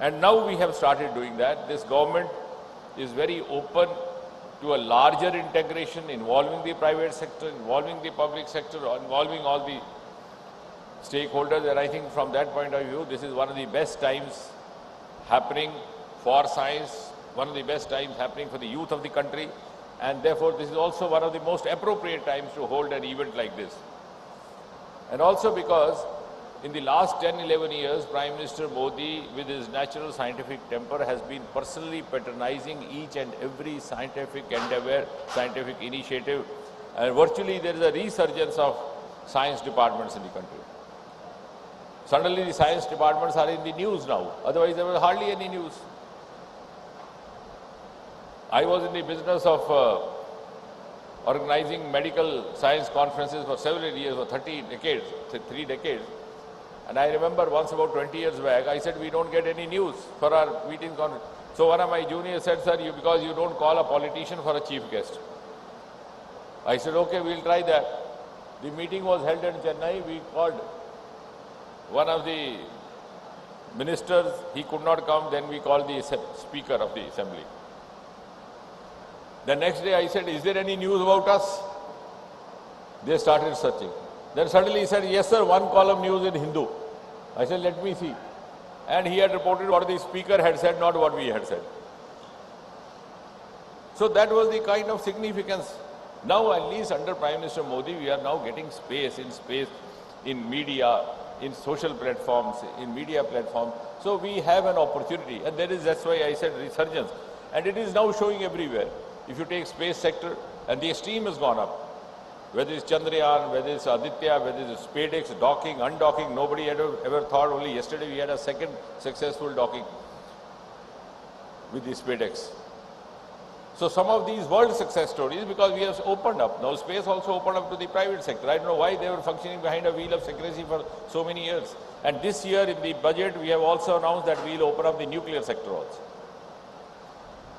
And now we have started doing that. This government is very open to a larger integration involving the private sector, involving the public sector, involving all the stakeholders. And I think from that point of view, this is one of the best times happening for science, one of the best times happening for the youth of the country. And therefore, this is also one of the most appropriate times to hold an event like this. And also because in the last 10-11 years, Prime Minister Modi, with his natural scientific temper, has been personally patronizing each and every scientific endeavor, scientific initiative. And virtually there is a resurgence of science departments in the country. Suddenly the science departments are in the news now. Otherwise there was hardly any news. I was in the business of organizing medical science conferences for several years, for 30 decades, 3 decades. And I remember once about 20 years back, I said, we don't get any news for our meetings. So one of my juniors said, sir, because you don't call a politician for a chief guest. I said, okay, we'll try that. The meeting was held in Chennai. We called one of the ministers. He could not come. Then we called the speaker of the assembly. The next day I said, is there any news about us? They started searching. Then suddenly he said, yes sir, one column news in Hindu. I said, let me see. And he had reported what the speaker had said, not what we had said. So that was the kind of significance. Now at least under Prime Minister Modi, we are now getting space in media, in social platforms, in media platforms. So we have an opportunity, and that's why I said resurgence. And it is now showing everywhere. If you take space sector, and the esteem has gone up. Whether it's Chandrayaan, whether it's Aditya, whether it's SpaceX, docking, undocking, nobody had ever thought. Only yesterday we had a second successful docking with the SpaceX. So some of these world success stories, because we have opened up. Now space also opened up to the private sector. I don't know why they were functioning behind a wheel of secrecy for so many years. And this year in the budget, we have also announced that we will open up the nuclear sector also.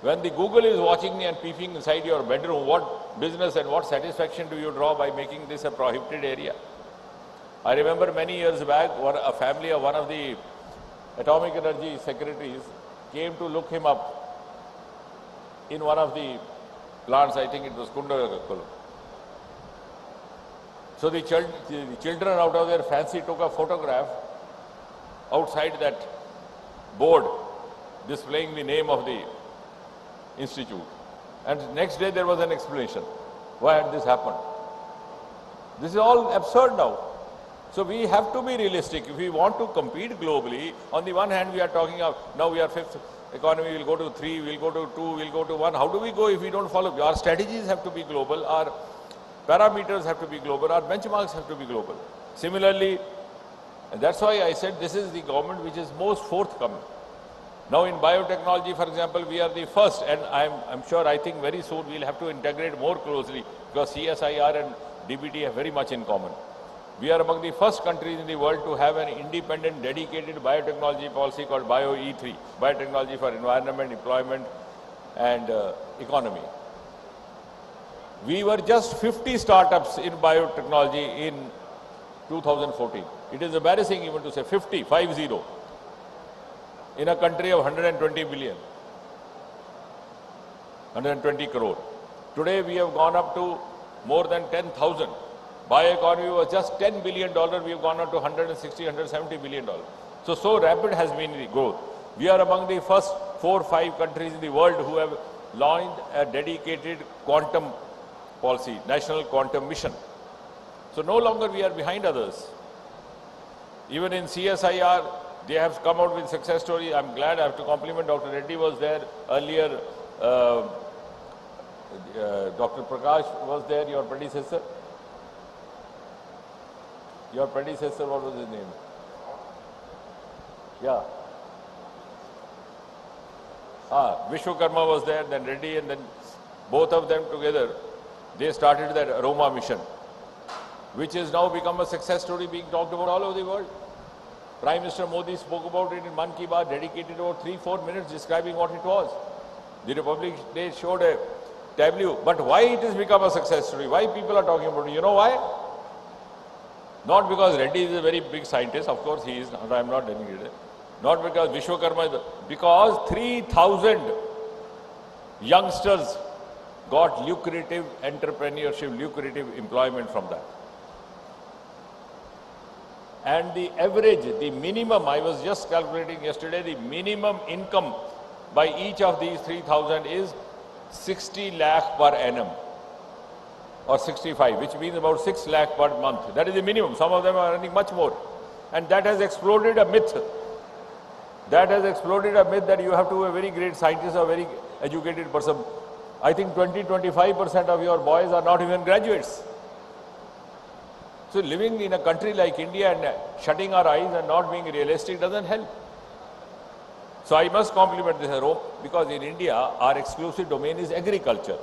When the Google is watching me and peeping inside your bedroom, what business and what satisfaction do you draw by making this a prohibited area? I remember many years back, a family of one of the atomic energy secretaries came to look him up in one of the plants. I think it was Kundagakkul. So the children out of their fancy took a photograph outside that board displaying the name of the institute. And next day there was an explanation. Why had this happened? This is all absurd now. So we have to be realistic. If we want to compete globally, on the one hand we are talking of, now we are 5th economy, we'll go to 3, we'll go to 2, we'll go to 1. How do we go if we don't follow? Our strategies have to be global, our parameters have to be global, our benchmarks have to be global. Similarly, and that's why I said this is the government which is most forthcoming. Now in biotechnology, for example, we are the first, and I'm sure, I think very soon we'll have to integrate more closely, because CSIR and DBT have very much in common. We are among the first countries in the world to have an independent, dedicated biotechnology policy called BioE3, Biotechnology for Environment, Employment and Economy. We were just 50 startups in biotechnology in 2014. It is embarrassing even to say 50 in a country of 120 billion, 120 crore. Today we have gone up to more than 10,000. Bioeconomy was just $10 billion. We have gone up to 160, 170 billion dollars. So rapid has been the growth. We are among the first 4 or 5 countries in the world who have launched a dedicated quantum policy, national quantum mission. So no longer we are behind others. Even in CSIR, they have come out with success story. I'm glad. I have to compliment Dr. Reddy was there earlier. Dr. Prakash was there, your predecessor. Your predecessor, what was his name? Yeah. Vishwakarma was there, then Reddy, and then both of them together, they started that Aroma mission, which has now become a success story being talked about all over the world. Prime Minister Modi spoke about it in Man Ki Baat, dedicated over 3-4 minutes describing what it was. The Republic Day showed a tableau. But why it has become a success story? Why people are talking about it? You know why? Not because Reddy is a very big scientist, of course he is, I am not denying it. Not because Vishwakarma is, because 3,000 youngsters got lucrative entrepreneurship, lucrative employment from that. And the average, the minimum, I was just calculating yesterday, the minimum income by each of these 3,000 is 60 lakh per annum or 65, which means about 6 lakh per month. That is the minimum. Some of them are earning much more. And that has exploded a myth. That has exploded a myth that you have to be a very great scientist or very educated person. I think 20-25% of your boys are not even graduates. So living in a country like India and shutting our eyes and not being realistic doesn't help. So I must compliment this because in India, our exclusive domain is agriculture.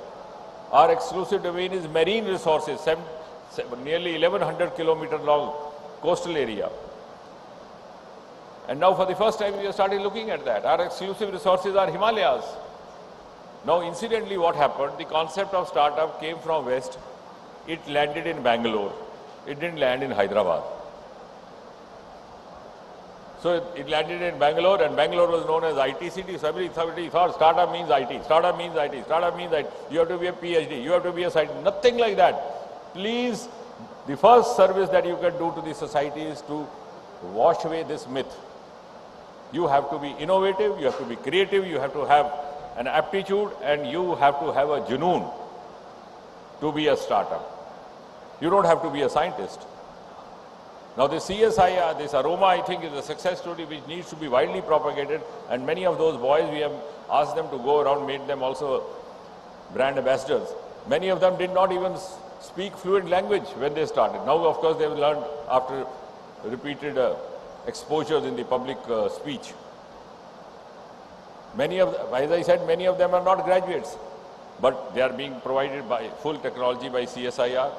Our exclusive domain is marine resources, nearly 1,100 kilometer long coastal area. And now for the first time we have started looking at that. Our exclusive resources are Himalayas. Now incidentally what happened, the concept of startup came from West. It landed in Bangalore. It didn't land in Hyderabad. So it landed in Bangalore, and Bangalore was known as IT city. So everybody thought startup means IT, startup means IT, startup means IT. You have to be a PhD, you have to be a scientist. Nothing like that. Please, the first service that you can do to the society is to wash away this myth. You have to be innovative, you have to be creative, you have to have an aptitude, and you have to have a junoon to be a startup. You don't have to be a scientist. Now the CSIR, this Aroma, I think is a success story which needs to be widely propagated, and many of those boys, we have asked them to go around, made them also brand ambassadors. Many of them did not even speak fluent language when they started. Now of course they have learned after repeated exposures in the public speech. Many of, as I said, many of them are not graduates, but they are being provided by full technology by CSIR.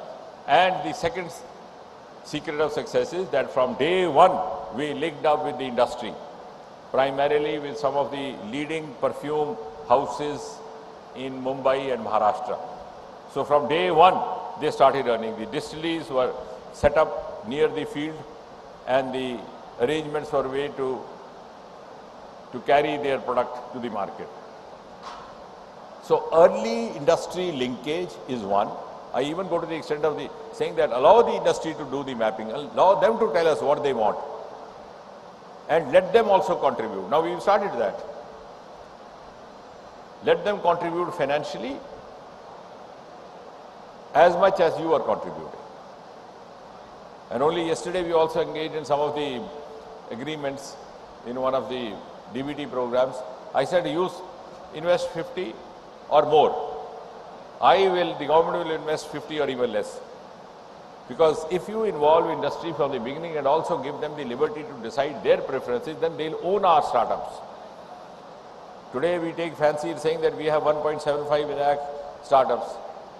And the second secret of success is that from day one, we linked up with the industry, primarily with some of the leading perfume houses in Mumbai and Maharashtra. So from day one, they started earning. The distilleries were set up near the field, and the arrangements were made to carry their product to the market. So early industry linkage is one. I even go to the extent of saying that allow the industry to do the mapping, allow them to tell us what they want, and let them also contribute. Now we've started that. Let them contribute financially as much as you are contributing. And only yesterday we also engaged in some of the agreements in one of the DBT programs. I said invest 50 or more. The government will invest 50 or even less. Because if you involve industry from the beginning and also give them the liberty to decide their preferences, then they'll own our startups. Today we take fancy in saying that we have 1.75 lakh startups,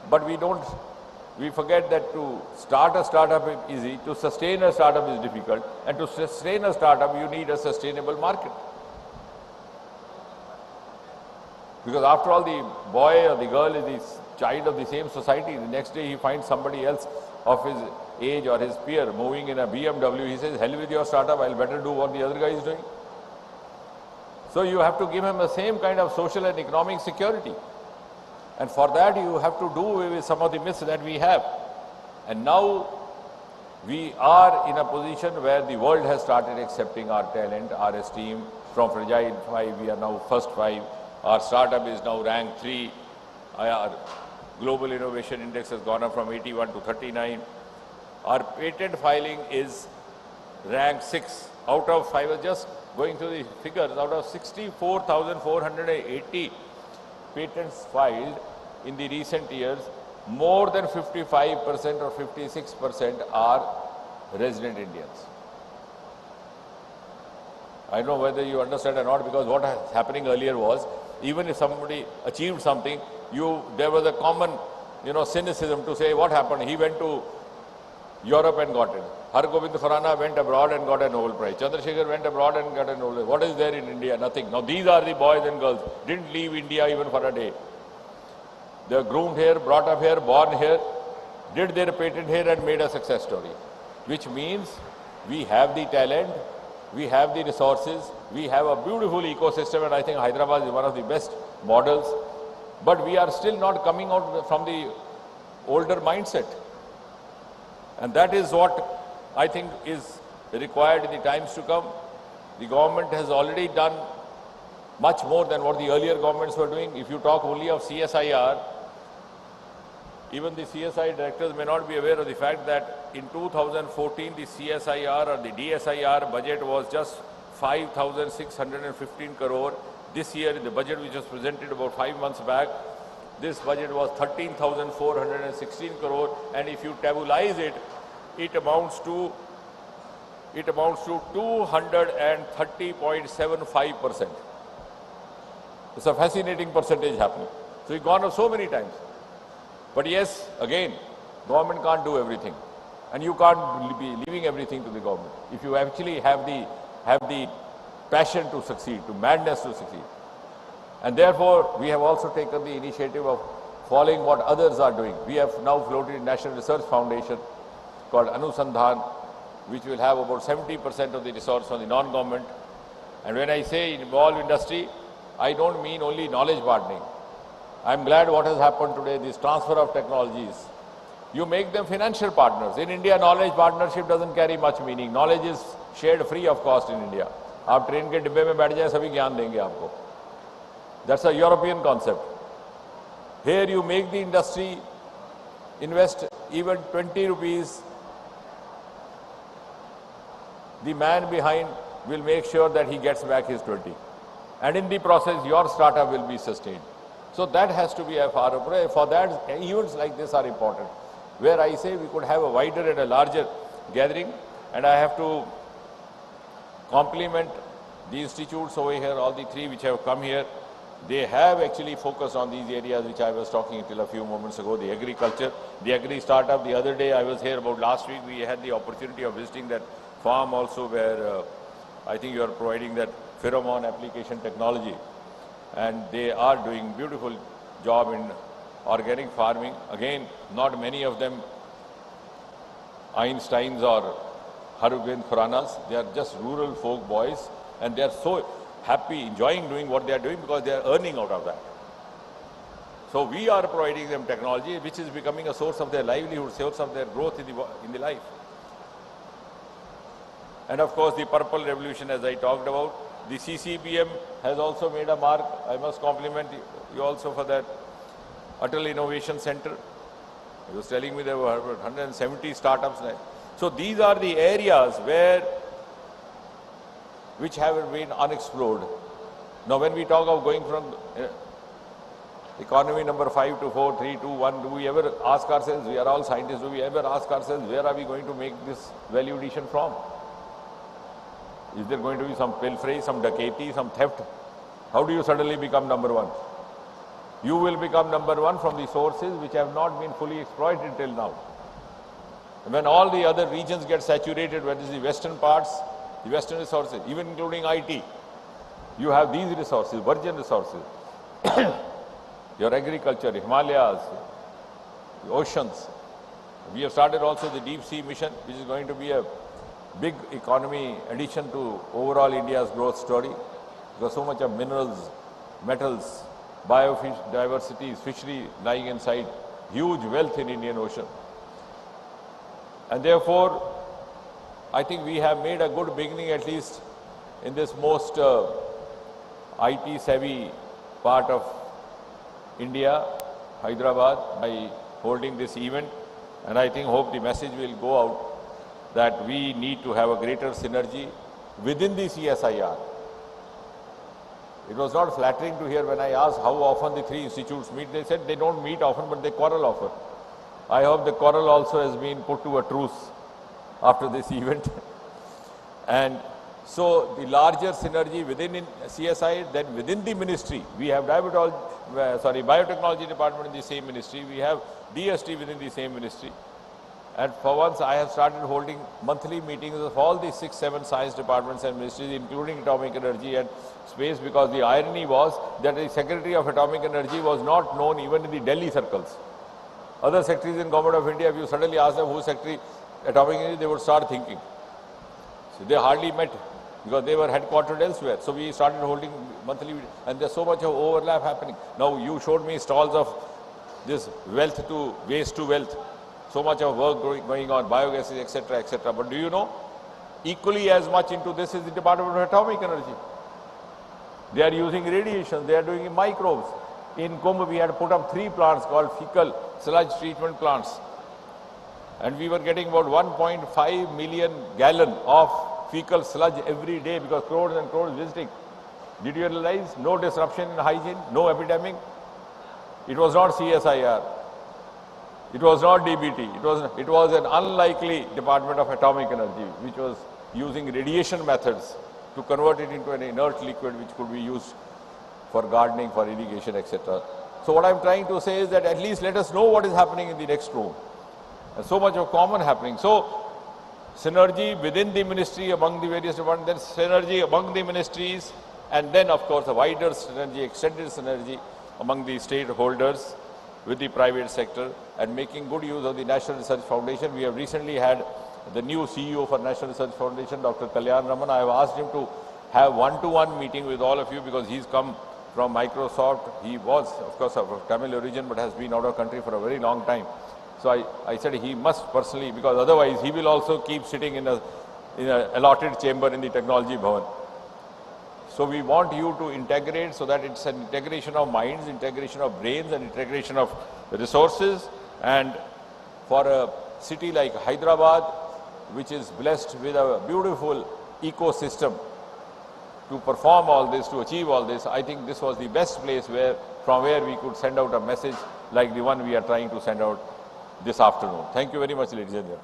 but we forget that to start a startup is easy, to sustain a startup is difficult, and to sustain a startup you need a sustainable market. Because after all, the boy or the girl is the child of the same society. The next day he finds somebody else of his age or his peer moving in a BMW, he says, hell with your startup, I'll better do what the other guy is doing. So you have to give him the same kind of social and economic security. And for that you have to do away with some of the myths that we have. And now we are in a position where the world has started accepting our talent, our esteem. From fragile 5, we are now first 5. Our startup is now ranked 3. Our global innovation index has gone up from 81 to 39. Our patent filing is ranked 6 out of 5. I was just going through the figures. Out of 64,480 patents filed in the recent years, more than 55% or 56% are resident Indians. I don't know whether you understand or not, because what was happening earlier was, even if somebody achieved something, there was a common, cynicism to say, what happened? He went to Europe and got it. Har Gobind Khurana went abroad and got a Nobel Prize. Chandrasekhar went abroad and got a Nobel Prize. What is there in India? Nothing. Now these are the boys and girls. Didn't leave India even for a day. They were groomed here, brought up here, born here, did their patent here and made a success story. Which means we have the talent, we have the resources, we have a beautiful ecosystem, and I think Hyderabad is one of the best models. But we are still not coming out from the older mindset. And that is what I think is required in the times to come. The government has already done much more than what the earlier governments were doing. If you talk only of CSIR, even the CSI directors may not be aware of the fact that in 2014, the CSIR or the DSIR budget was just 5,615 crore. This year, in the budget which was presented about 5 months back, this budget was 13,416 crore, and if you tabularize it, it amounts to 230.75%. It's a fascinating percentage happening. So we've gone up so many times. But yes, again, government can't do everything, and you can't be leaving everything to the government. If you actually have the passion to succeed, to madness to succeed. And therefore, we have also taken the initiative of following what others are doing. We have now floated a National Research Foundation called Anusandhan, which will have about 70% of the resource from the non-government. And when I say involve industry, I don't mean only knowledge partnering. I'm glad what has happened today, this transfer of technologies. You make them financial partners. In India, knowledge partnership doesn't carry much meaning. Knowledge is shared free of cost in India. आप train के डिब्बे में बैठ जाए सभी ज्ञान देंगे आपको. That's a European concept. Here you make the industry invest even 20 rupees. The man behind will make sure that he gets back his 20. And in the process, your startup will be sustained. So that has to be a far approach. For that, events like this are important, where I say we could have a wider and a larger gathering. And I have to compliment the institutes over here, all the 3 which have come here. They have actually focused on these areas which I was talking until a few moments ago, the agriculture, the agri startup. The other day I was here, about last week, we had the opportunity of visiting that farm also, where I think you are providing that pheromone application technology. And they are doing beautiful job in organic farming. Again, not many of them Einsteins or Har Gobind Khuranas. They are just rural folk boys, and they are so happy, enjoying doing what they are doing because they are earning out of that. So we are providing them technology which is becoming a source of their livelihood, source of their growth in the life. And of course, the purple revolution, as I talked about. The CCBM has also made a mark. I must compliment you also for that. Atal Innovation Centre. He was telling me there were 170 startups there. So these are the areas which have been unexplored. Now when we talk of going from economy number 5 to 4, 3, 2, 1, do we ever ask ourselves, we are all scientists, do we ever ask ourselves, where are we going to make this value addition from? Is there going to be some pilferage, some dacoity, some theft? How do you suddenly become number 1? You will become number 1 from the sources which have not been fully exploited till now. When all the other regions get saturated, whether it's the western parts, the western resources, even including IT, you have these resources, virgin resources. Your agriculture, Himalayas, the oceans, We have started also the deep sea mission, which is going to be a big economy addition to overall India's growth story. Because so much of minerals, metals, biodiversity, fishery lying inside, huge wealth in Indian Ocean. And therefore, I think we have made a good beginning, at least in this most IT-savvy part of India, Hyderabad, by holding this event. And I hope the message will go out that we need to have a greater synergy within the CSIR. It was not flattering to hear when I asked how often the three institutes meet. They said they don't meet often, but they quarrel often. I hope the quarrel also has been put to a truce after this event. And so the larger synergy within CSI, then within the ministry, we have biotechnology department in the same ministry, we have DST within the same ministry. And for once, I have started holding monthly meetings of all the 6-7 science departments and ministries, including atomic energy and space, because the irony was that the Secretary of Atomic Energy was not known even in the Delhi circles. Other secretaries in Government of India, if you suddenly ask them who's Secretary Atomic Energy, they would start thinking. So they hardly met because they were headquartered elsewhere. So we started holding monthly, and there's so much of overlap happening. Now you showed me stalls of this wealth to waste to wealth. So much of work going on, biogases, etc., etc. But do you know, equally as much into this is the Department of Atomic Energy. They are using radiation, they are doing microbes. In Kumbh, we had put up 3 plants called fecal sludge treatment plants. And we were getting about 1.5 million gallon of fecal sludge every day because crores and crores visiting. Did you realize? No disruption in hygiene, no epidemic. It was not CSIR. It was not DBT. It was an unlikely Department of Atomic Energy, which was using radiation methods to convert it into an inert liquid which could be used for gardening, for irrigation, etc. So what I'm trying to say is that at least let us know what is happening in the next room. And so much of common happening. So synergy within the ministry among the various departments, then synergy among the ministries, and then of course a wider synergy, extended synergy among the stakeholders with the private sector, and making good use of the National Research Foundation. We have recently had the new CEO for National Research Foundation, Dr. Kalyan Raman. I have asked him to have one-to-one meeting with all of you because he's come from Microsoft. He was, of course, of Tamil origin, but has been out of country for a very long time. So I said he must personally, because otherwise he will also keep sitting in a allotted chamber in the Technology Bhavan. So we want you to integrate so that it's an integration of minds, integration of brains, and integration of resources. And for a city like Hyderabad, which is blessed with a beautiful ecosystem to perform all this, to achieve all this, I think this was the best place from where we could send out a message like the one we are trying to send out this afternoon. Thank you very much, ladies and gentlemen.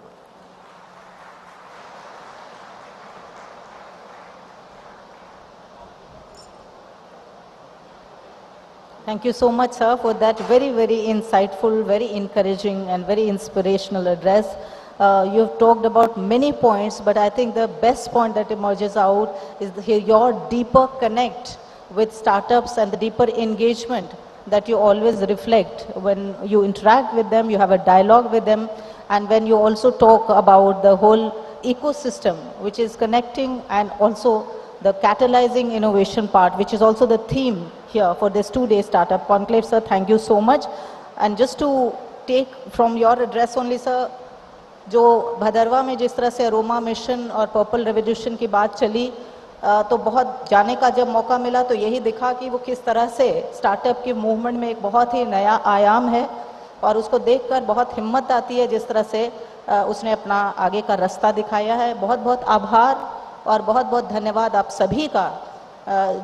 Thank you so much, sir, for that very, very insightful, very encouraging and very inspirational address. You've talked about many points, but I think the best point that emerges out is your deeper connect with startups and the deeper engagement that you always reflect when you interact with them, you have a dialogue with them, and when you also talk about the whole ecosystem, which is connecting and also the catalyzing innovation part, which is also the theme here for this 2-day startup conclave. Sir, thank you so much. And just to take from your address only, sir, जो भदरवा में जिस तरह से aroma mission और purple revolution की बात चली, तो बहुत जाने का जब मौका मिला तो यही दिखा कि वो किस तरह से स्टार्टअप की मूवमेंट में एक बहुत ही नया आयाम है, और उसको देखकर बहुत हिम्मत आती है जिस तरह से उसने अपना आगे का रास्ता दिखाया है. बहुत बहुत आभार और बहुत बहुत धन्यवाद आप सभी का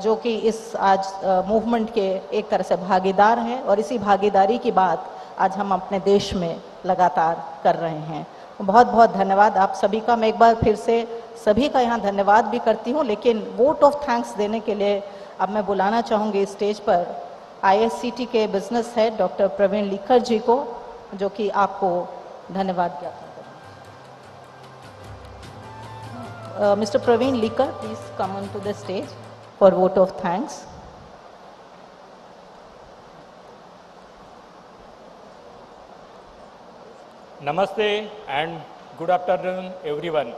जो कि इस आज मूवमेंट के एक तरह से भागीदार हैं, और इसी भागीदारी की बात आज हम अपने देश में लगातार कर रहे हैं. बहुत बहुत धन्यवाद आप सभी का. मैं एक बार फिर से सभी का यहाँ धन्यवाद भी करती हूँ, लेकिन वोट ऑफ थैंक्स देने के लिए अब मैं बुलाना चाहूँगी स्टेज पर IICT के business head doctor Praveen Leekar ji को, जो कि आपको धन्यवाद ज्ञापन करें. Mister Praveen Leekar, please come on to the stage for vote of thanks. Namaste and good afternoon, everyone.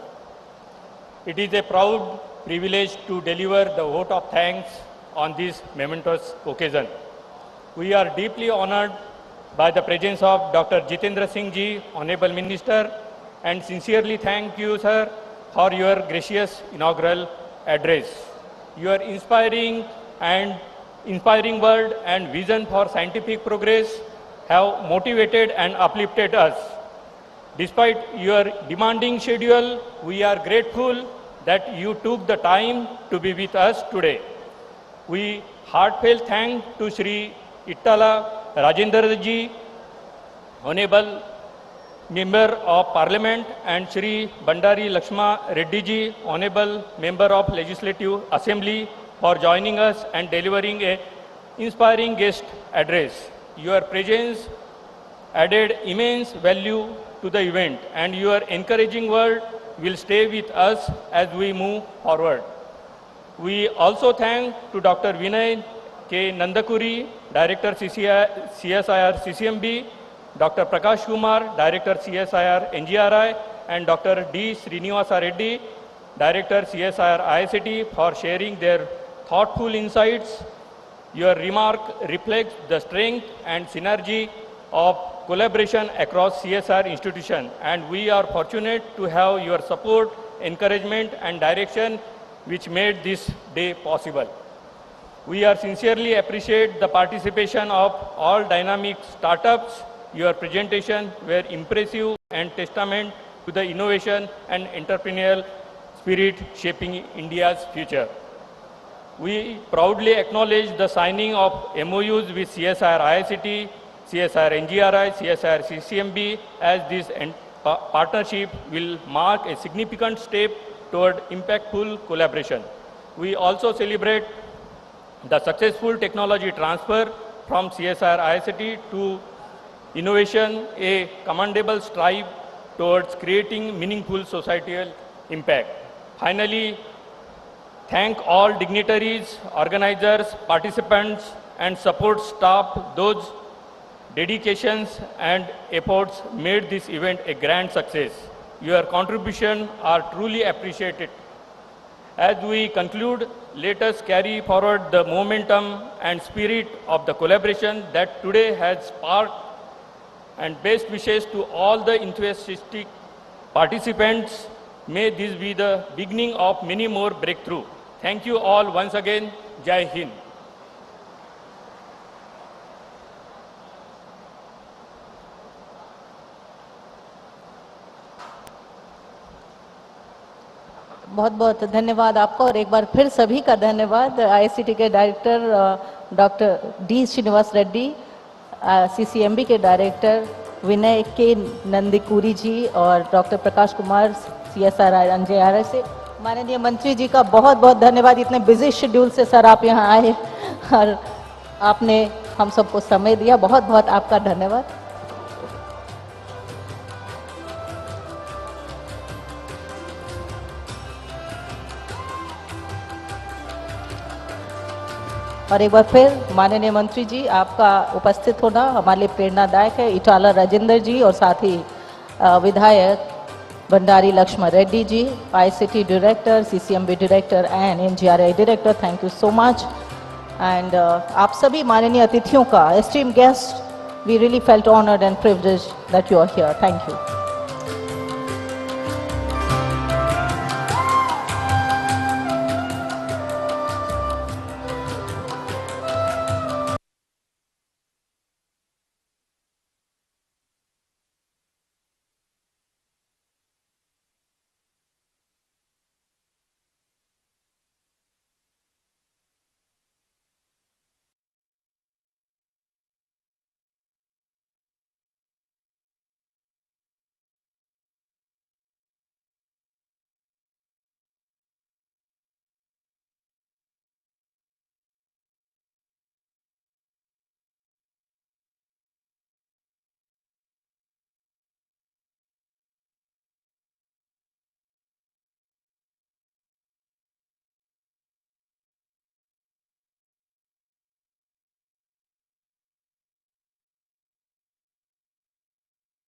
It is a proud privilege to deliver the vote of thanks on this momentous occasion. We are deeply honored by the presence of Dr. Jitendra Singh Ji, Honorable Minister, and sincerely thank you, sir, for your gracious inaugural address. Your inspiring word and vision for scientific progress have motivated and uplifted us. Despite your demanding schedule, we are grateful that you took the time to be with us today. We heartfelt thank to Shri Ittala Rajendra Ji, Honorable Member of Parliament, and Shri Bandari Lakshma Reddy Ji, Honorable Member of Legislative Assembly, for joining us and delivering a inspiring guest address. Your presence added immense value to the event, and your encouraging word will stay with us as we move forward. We also thank to Dr. Vinay K. Nandakuri, Director CSIR CCMB, Dr. Prakash Kumar, Director CSIR NGRI, and Dr. D. Srinivasa Reddy, Director CSIR IICT, for sharing their thoughtful insights. Your remark reflects the strength and synergy of collaboration across CSIR institutions, and we are fortunate to have your support, encouragement, and direction which made this day possible. We are sincerely appreciate the participation of all dynamic startups. Your presentation were impressive and testament to the innovation and entrepreneurial spirit shaping India's future. We proudly acknowledge the signing of MOUs with CSIR IICT, CSIR NGRI, CSIR CCMB, as this partnership will mark a significant step toward impactful collaboration. We also celebrate the successful technology transfer from CSIR IICT to innovation, a commendable strive towards creating meaningful societal impact. Finally, thank all dignitaries, organizers, participants, and support staff. Those dedications and efforts made this event a grand success. Your contributions are truly appreciated. As we conclude, let us carry forward the momentum and spirit of the collaboration that today has sparked, and best wishes to all the enthusiastic participants. May this be the beginning of many more breakthroughs. Thank you all once again. Jai Hind. बहुत बहुत धन्यवाद आपका, और एक बार फिर सभी का धन्यवाद। आईआईसीटी के director doctor D Srinivas Reddy, CCMB के डायरेक्टर विनय के नंदीकुरी जी, और doctor Prakash Kumar CSIR NGRI से। माननीय मंत्री जी का बहुत बहुत धन्यवाद। इतने बिजी शेड्यूल से सर आप यहाँ आए और आपने हम सबको समय दिया, बहुत बहुत आपका धन्यवाद। और एक बार फिर माननीय मंत्री जी, आपका उपस्थित होना हमारे लिए प्रेरणादायक है। इटाला राजेंद्र जी और साथ ही विधायक Bhandari Laxman Reddy ji, ICT director, CCMB director and NGRI director, thank you so much. And आप सभी माननीय अतिथियों का, esteemed guest, we really felt honoured and privileged that you are here, thank you.